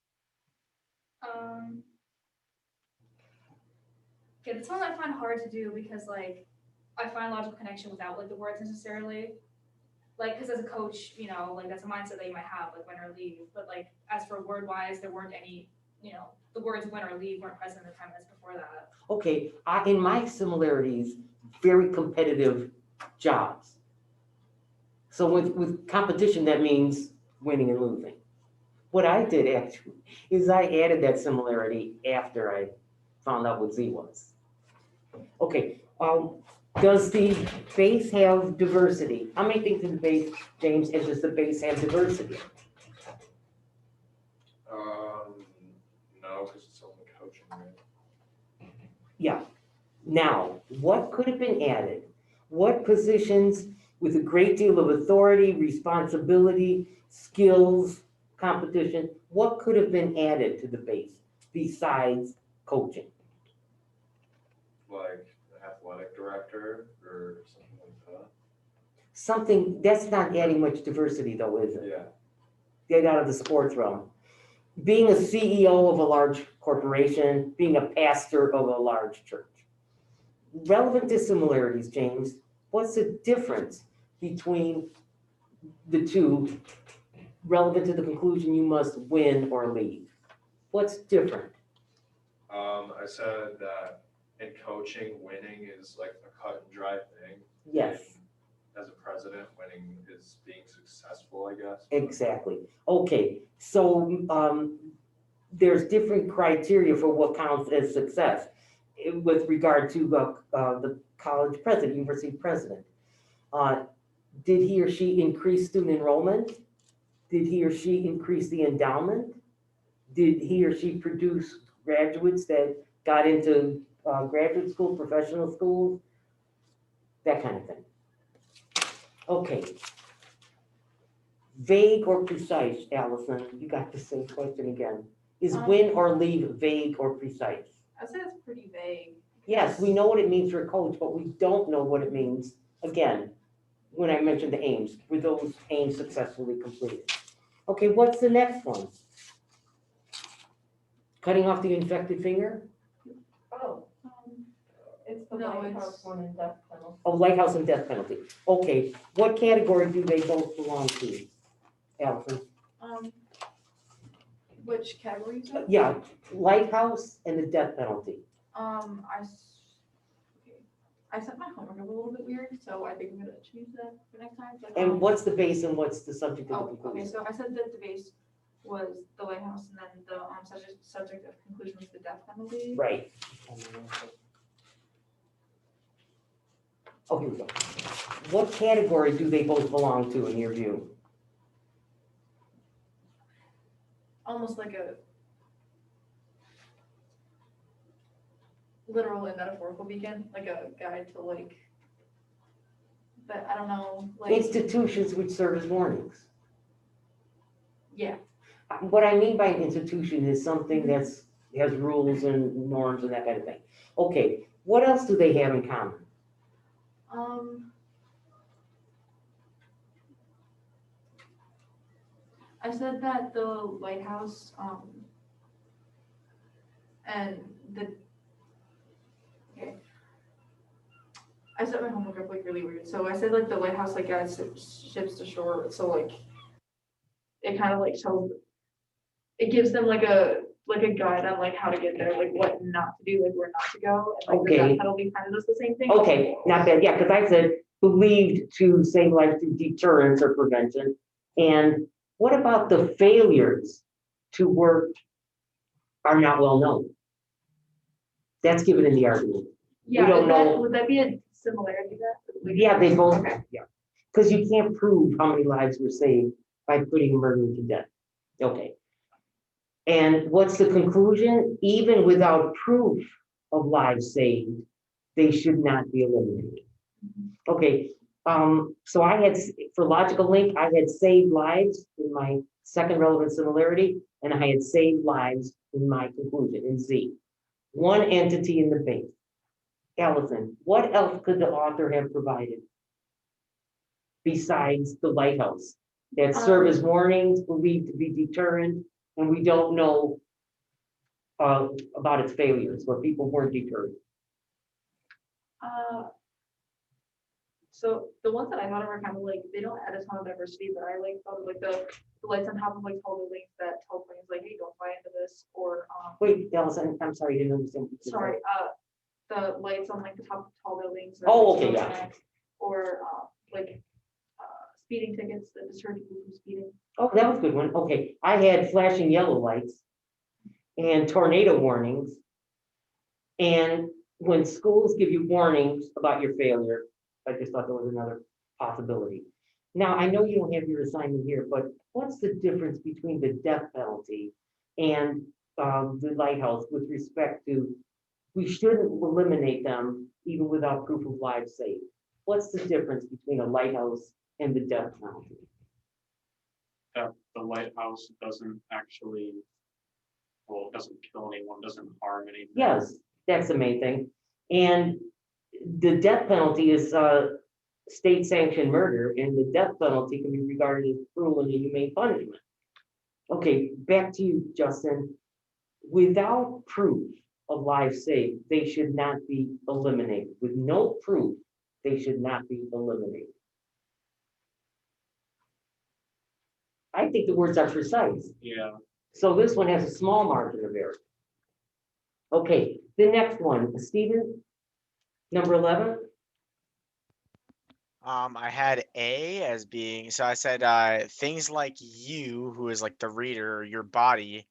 Yeah, this one I find hard to do because like I find logical connection without like the words necessarily. Like, because as a coach, you know, like that's a mindset that you might have, like win or leave. But like as for word wise, there weren't any, you know, the words win or leave weren't present in the premise before that. Okay, in my similarities, very competitive jobs. So with competition, that means winning and losing. What I did actually is I added that similarity after I found out what Z was. Okay, does the base have diversity? How many things in the base, James, and does the base have diversity? No, because it's only coaching, right? Yeah. Now, what could have been added? What positions with a great deal of authority, responsibility, skills, competition, what could have been added to the base besides coaching? Like the athletic director or something like that. Something, that's not adding much diversity though, is it? Yeah. Get out of the sports realm. Being a CEO of a large corporation, being a pastor of a large church. Relevant dissimilarities, James. What's the difference between the two relevant to the conclusion you must win or leave? What's different? I said that in coaching, winning is like a cut and dry thing. Yes, As a president, winning is being successful, I guess. exactly. Okay, so there's different criteria for what counts as success with regard to the college president, university president. Did he or she increase student enrollment? Did he or she increase the endowment? Did he or she produce graduates that got into graduate school, professional schools? That kind of thing. Okay. Vague or precise, Allison? You got the same question again. Is win or leave vague or precise? I'd say it's pretty vague. Yes, we know what it means for a coach, but we don't know what it means, again, when I mentioned the aims, were those aims successfully completed? Okay, what's the next one? Cutting off the infected finger? Oh, it's the No, lighthouse it's- one and death penalty. Oh, lighthouse and death penalty. Okay, what category do they both belong to, Allison? Which category is it? Yeah, lighthouse and the death penalty. I set my homework up a little bit weird, so I think I'm gonna change that for next time. But, And what's the base and what's the subject of the Oh, okay, conclusion? so I said that the base was the lighthouse, and then the subject of conclusion was the death penalty. Right. Oh, here we go. What category do they both belong to in your view? Almost like a literal and metaphorical beacon, like a guide to like, but I don't know, like, Institutions which serve as warnings. yeah. What I mean by an institution is something that's has rules and norms and that kind of thing. Okay, what else do they have in common? I said that the lighthouse, and the, okay. I set my homework up like really weird, so I said like the lighthouse like guides ships to shore, so like, it kind of like tells, it gives them like a guide on like how to get there, like what not to do, like where not to go, and like the Okay. death penalty kind of does the same thing. Okay, not bad, yeah, because I said believed to save life through deterrence or prevention. And what about the failures to work are not well known? That's given in the argument. Yeah, don't is that, know. would that be a similarity then? Yeah, they both, Okay. yeah. Because you can't prove how many lives were saved by putting a murderer to death. Okay. And what's the conclusion? Even without proof of lives saved, they should not be eliminated. Okay, so I had, for logical link, I had saved lives in my second relevant similarity, and I had saved lives in my conclusion, in Z. One entity in the base. Allison, what else could the author have provided besides the lighthouse that serve as warnings, believed to be deterrent, and we don't know about its failures, where people weren't deterred? So the ones that I thought of are kind of like, they don't add a ton of diversity, but I like thought of like the lights on top of like tall buildings that tell planes like, hey, don't fly into this, or Wait, Allison, I'm sorry, I didn't understand. What you said. sorry, the lights on like the top of tall buildings. Oh, okay, yeah. Or like speeding tickets that deter people from speeding. Oh, that was a good one. Okay, I had flashing yellow lights and tornado warnings. And when schools give you warnings about your failure, I just thought there was another possibility. Now, I know you don't have your assignment here, but what's the difference between the death penalty and the lighthouse with respect to, we shouldn't eliminate them even without proof of lives saved? What's the difference between a lighthouse and the death penalty? That the lighthouse doesn't actually, well, it doesn't kill anyone, doesn't harm anything. Yes, that's the main thing. And the death penalty is state sanctioned murder, and the death penalty can be regarded as cruel and inhumane punishment. Okay, back to you, Justin. Without proof of lives saved, they should not be eliminated. With no proof, they should not be eliminated. I think the words are precise. Yeah. So this one has a small margin of error. Okay, the next one, Stephen, number 11. I had A as being, so I said things like you, who is like the reader, or your body,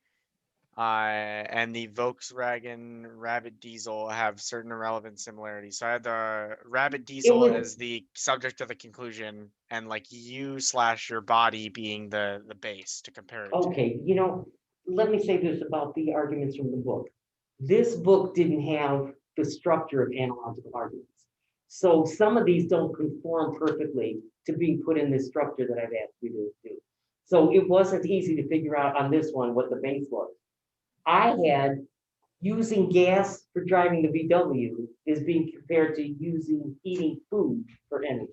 and the Volkswagen Rabbit Diesel have certain irrelevant similarities. So I had the Rabbit Diesel would- as the subject of the conclusion, and like you slash your body being the base to compare it to. Okay, you know, let me say this about the arguments from the book. This book didn't have the structure of analogical arguments. So some of these don't conform perfectly to being put in this structure that I've asked you to do. So it wasn't easy to figure out on this one what the base was. I had using gas for driving the VW is being compared to eating food for energy.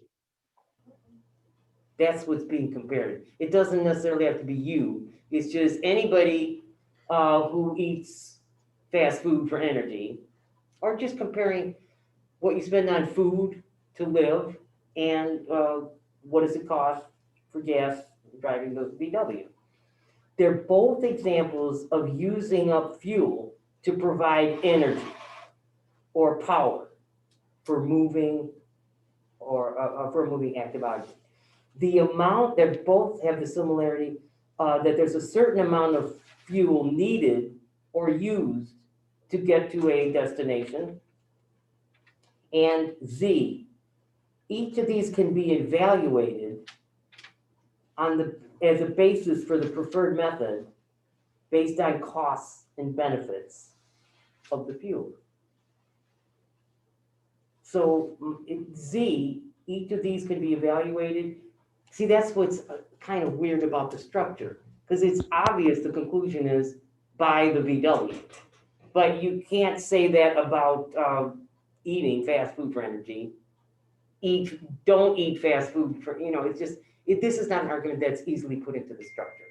That's what's being compared. It doesn't necessarily have to be you. It's just anybody who eats fast food for energy, or just comparing what you spend on food to live and what does it cost for gas driving the VW. They're both examples of using up fuel to provide energy or power for moving or for a moving active object. The amount, they both have the similarity that there's a certain amount of fuel needed or used to get to a destination. And Z, each of these can be evaluated as a basis for the preferred method based on costs and benefits of the fuel. So Z, each of these can be evaluated. See, that's what's kind of weird about the structure, because it's obvious the conclusion is by the VW, but you can't say that about eating fast food for energy. Don't eat fast food for, it's just, this is not an argument that's easily put into the structure.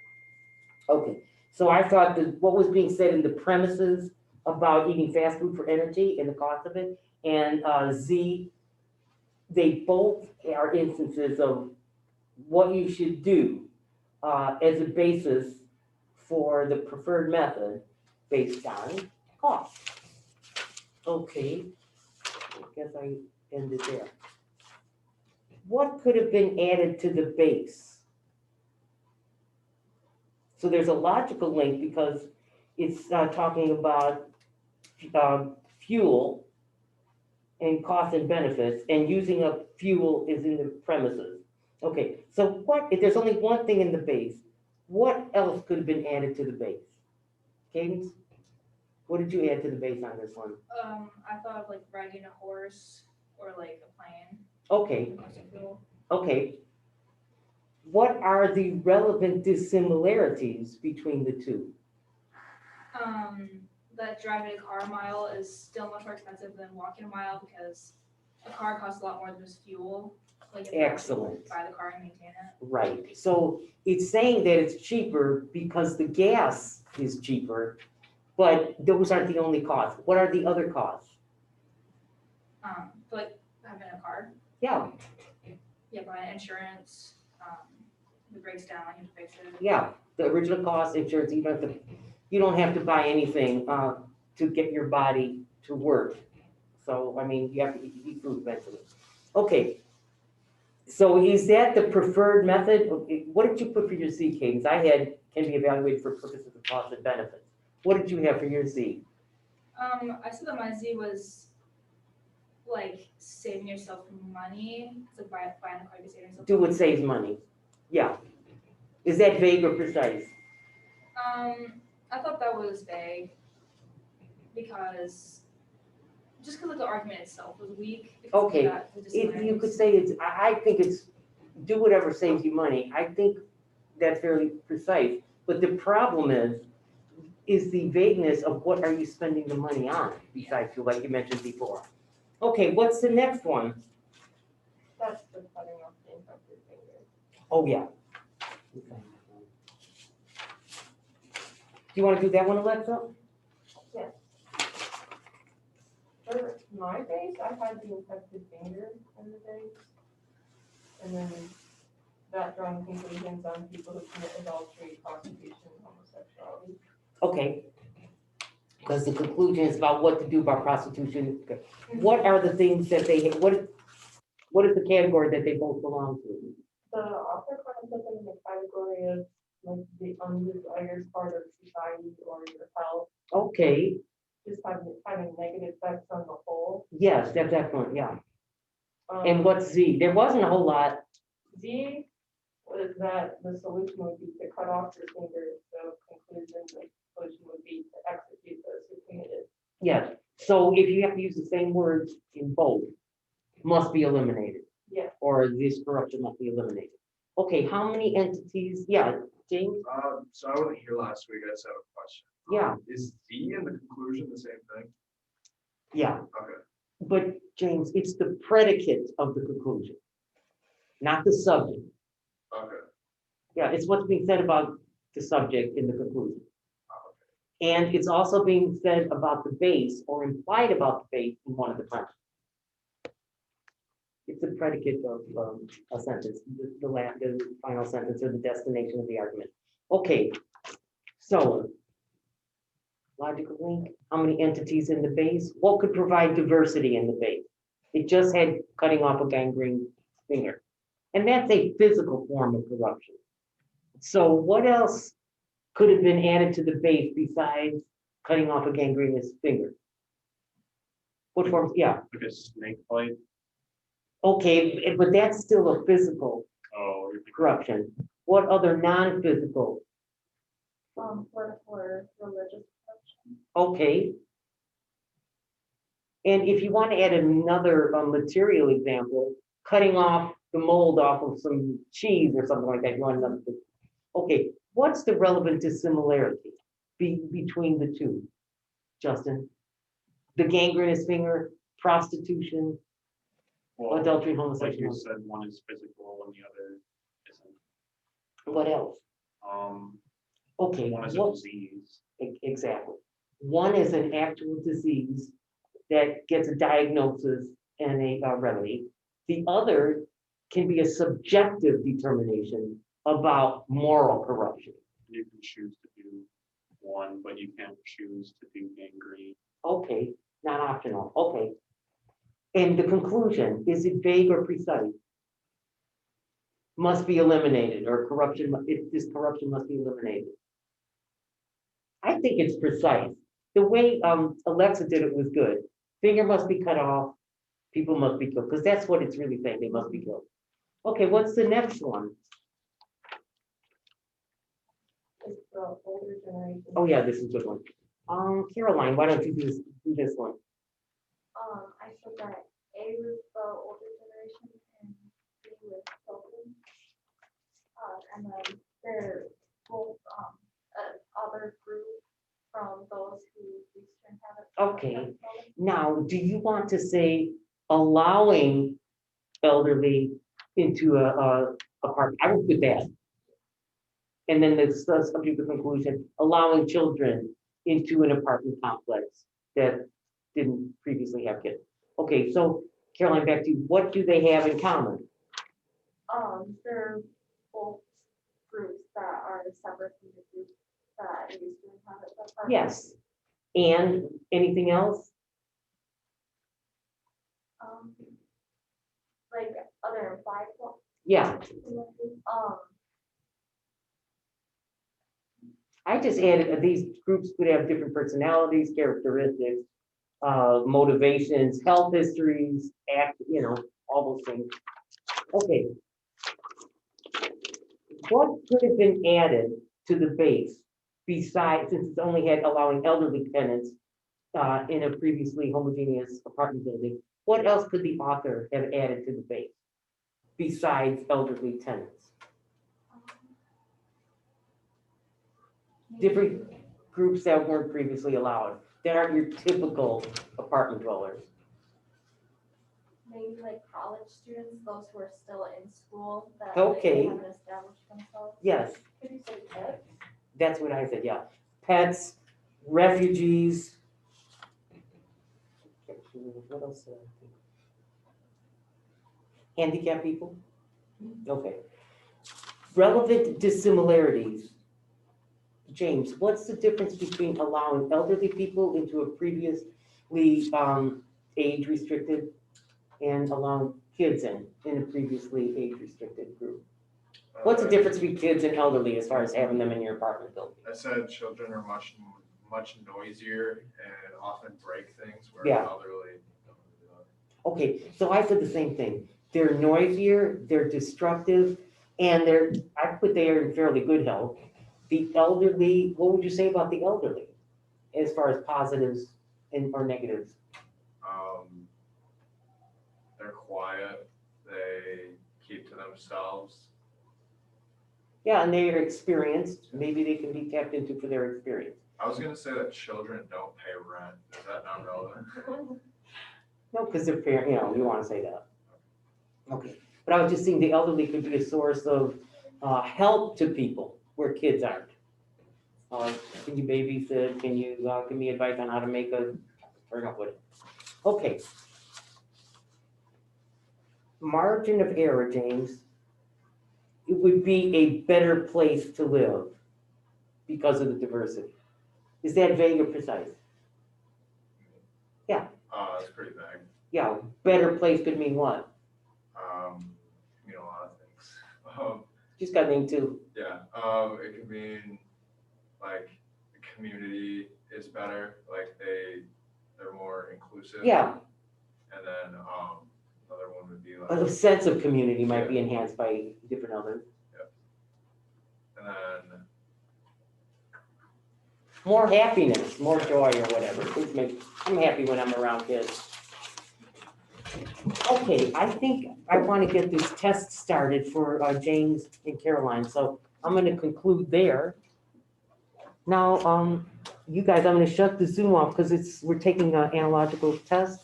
Okay, so I thought that what was being said in the premises about eating fast food for energy and the cost of it, and Z, they both are instances of what you should do as a basis for the preferred method based on cost. Okay, I guess I ended there. What could have been added to the base? So there's a logical link because it's talking about fuel and costs and benefits, and using up fuel is in the premises. Okay, so what, if there's only one thing in the base, what else could have been added to the base? Cadence, what did you add to the base on this one? I thought of like riding a horse or like a plane. Okay, Fossil fuel. okay. What are the relevant dissimilarities between the two? That driving a car a mile is still much more expensive than walking a mile because a car costs a lot more than just fuel. Like if you actually Excellent. buy the car and maintain it. Right, so it's saying that it's cheaper because the gas is cheaper, but those aren't the only costs. What are the other costs? But like having a car, Yeah, yeah, buying insurance, it breaks down, you have to fix it. yeah, the original cost, insurance, you don't have to buy anything, to get your body to work. So, I mean, you have to eat food eventually. Okay. So is that the preferred method? Okay, what did you put for your C, Cadence? I had can be evaluated for purposes of cost and benefits. What did you have for your Z? I said that my Z was like saving yourself money, it's like buying a car, you're saving yourself. Do what saves money. Yeah. Is that vague or precise? I thought that was vague because just because of the argument itself was weak. because of Okay, that, the If you dissimilarities. could say it's, I think it's do whatever saves you money. I think that's fairly precise. But the problem is the vagueness of what are you spending the money on besides fuel, like you mentioned before. Okay, what's the next one? That's the cutting off the infected finger. Oh, yeah. Okay. Do you want to do that one, Alexa? For my base, I had the infected finger in the base. And then that drawing conclusions on people who commit adultery, prostitution, homosexuality. Okay. Because the conclusion is about what to do about prostitution. Okay. What are the things that they, what is the category that they both belong to? The author kind of put them in the category of like the undesired part of society or your health, Okay, just having negative effects on the whole. yes, that's excellent, yeah. And what's Z? There wasn't a whole lot. Z was that the solution would be to cut off your fingers, so conclusion, the solution would be to execute those who committed. Yes, so if you have to use the same words in both, must be eliminated. Yeah. Or this corruption must be eliminated. Okay, how many entities? Yeah, James? So I wasn't here last week, I just have a question. Yeah. Is D and the conclusion the same thing? Yeah, Okay. but James, it's the predicate of the conclusion, not the subject. Okay. Yeah, it's what's being said about the subject in the conclusion. And it's also being said about the base or implied about the base in one of the premises. It's a predicate of a sentence, the final sentence or the destination of the argument. Okay, so logical link, how many entities in the base? What could provide diversity in the base? It just had cutting off a gangrene finger. And that's a physical form of corruption. So what else could have been added to the base besides cutting off a gangrenous finger? What forms? Yeah, Like a snake bite. okay, but that's still a physical Oh, you're thinking- corruption. What other non-physical? Political or religious corruption. Okay. And if you want to add another material example, cutting off the mold off of some cheese or something like that, you want another. Okay, what's the relevant dissimilarity between the two, Justin? The gangrenous finger, prostitution, Well, adultery, like you homosexuality. said, one is physical and the other isn't. What else? Okay, One is a what, disease. exactly. One is an actual disease that gets a diagnosis and a remedy. The other can be a subjective determination about moral corruption. You can choose to do one, but you can't choose to do gangrene. Okay, not optional, okay. And the conclusion, is it vague or precise? Must be eliminated, or corruption, this corruption must be eliminated. I think it's precise. The way Alexa did it was good. Finger must be cut off, people must be killed, because that's what it's really saying, they must be killed. Okay, what's the next one? It's the older generation. Oh, yeah, this is a good one. Caroline, why don't you do this one? I said that A was the older generation and B was children. And then they're both, other group from those who used to inhabit. Okay, now, do you want to say allowing elderly into a apartment? I would put that. And then it's subject to conclusion, allowing children into an apartment complex that didn't previously have kids. Okay, so Caroline, back to you. What do they have in common? They're both groups that are separate from the group that used to inhabit the apartment. Yes. And anything else? Like other implied. Yeah, I just added these groups could have different personalities, characteristics, motivations, health histories, all those things. Okay. What could have been added to the base besides, since it's only had allowing elderly tenants in a previously homogeneous apartment building, what else could the author have added to the base besides elderly tenants? Different groups that weren't previously allowed, that aren't your typical apartment dwellers. maybe like college students, those who are still in school that Okay. they haven't established themselves. Yes, Could you say pets? that's what I said, yeah. Pets, refugees. What else did I think? Handicapped people? Okay. Relevant dissimilarities. James, what's the difference between allowing elderly people into a previously age restricted and allowing kids in a previously age restricted group? What's the difference between kids and elderly as far as having them in your apartment building? I said children are much noisier and often break things, where Yeah. elderly don't do that. Okay, so I said the same thing. They're noisier, they're destructive, and I put they are in fairly good health. The elderly, what would you say about the elderly as far as positives or negatives? They're quiet, they keep to themselves. Yeah, and they are experienced. Maybe they can be tapped into for their experience. I was gonna say that children don't pay rent. Is that not relevant? No, because they're fair, you want to say that. Okay, but I was just saying the elderly could be a source of help to people where kids aren't. Can you babysit? Can you give me advice on how to make a, or not what? Okay. Margin of error, James. It would be a better place to live because of the diversity. Is that vague or precise? It's pretty vague. Yeah, better place could mean what? A lot of things. Just got to name two. Yeah, it could mean like the community is better, like they're more inclusive. Yeah, And then another one would be like, a sense of community might be enhanced by different others. and then More happiness, more joy or whatever. I'm happy when I'm around kids. Okay, I think I want to get this test started for James and Caroline, so I'm going to conclude there. Now, you guys, I'm going to shut the Zoom off because we're taking an analogical test.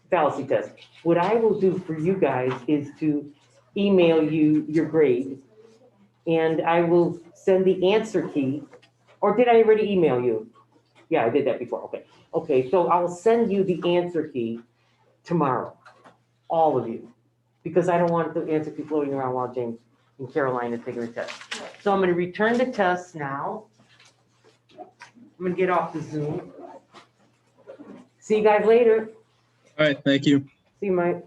Fallacy test. What I will do for you guys is to email you your grade, and I will send the answer key. Or did I already email you? Yeah, I did that before. Okay. Okay, so I'll send you the answer key tomorrow, all of you, because I don't want the answer key floating around while James and Caroline are taking the test. So I'm going to return the test now. I'm going to get off the Zoom. See you guys later. All right, thank you. See you, Mike.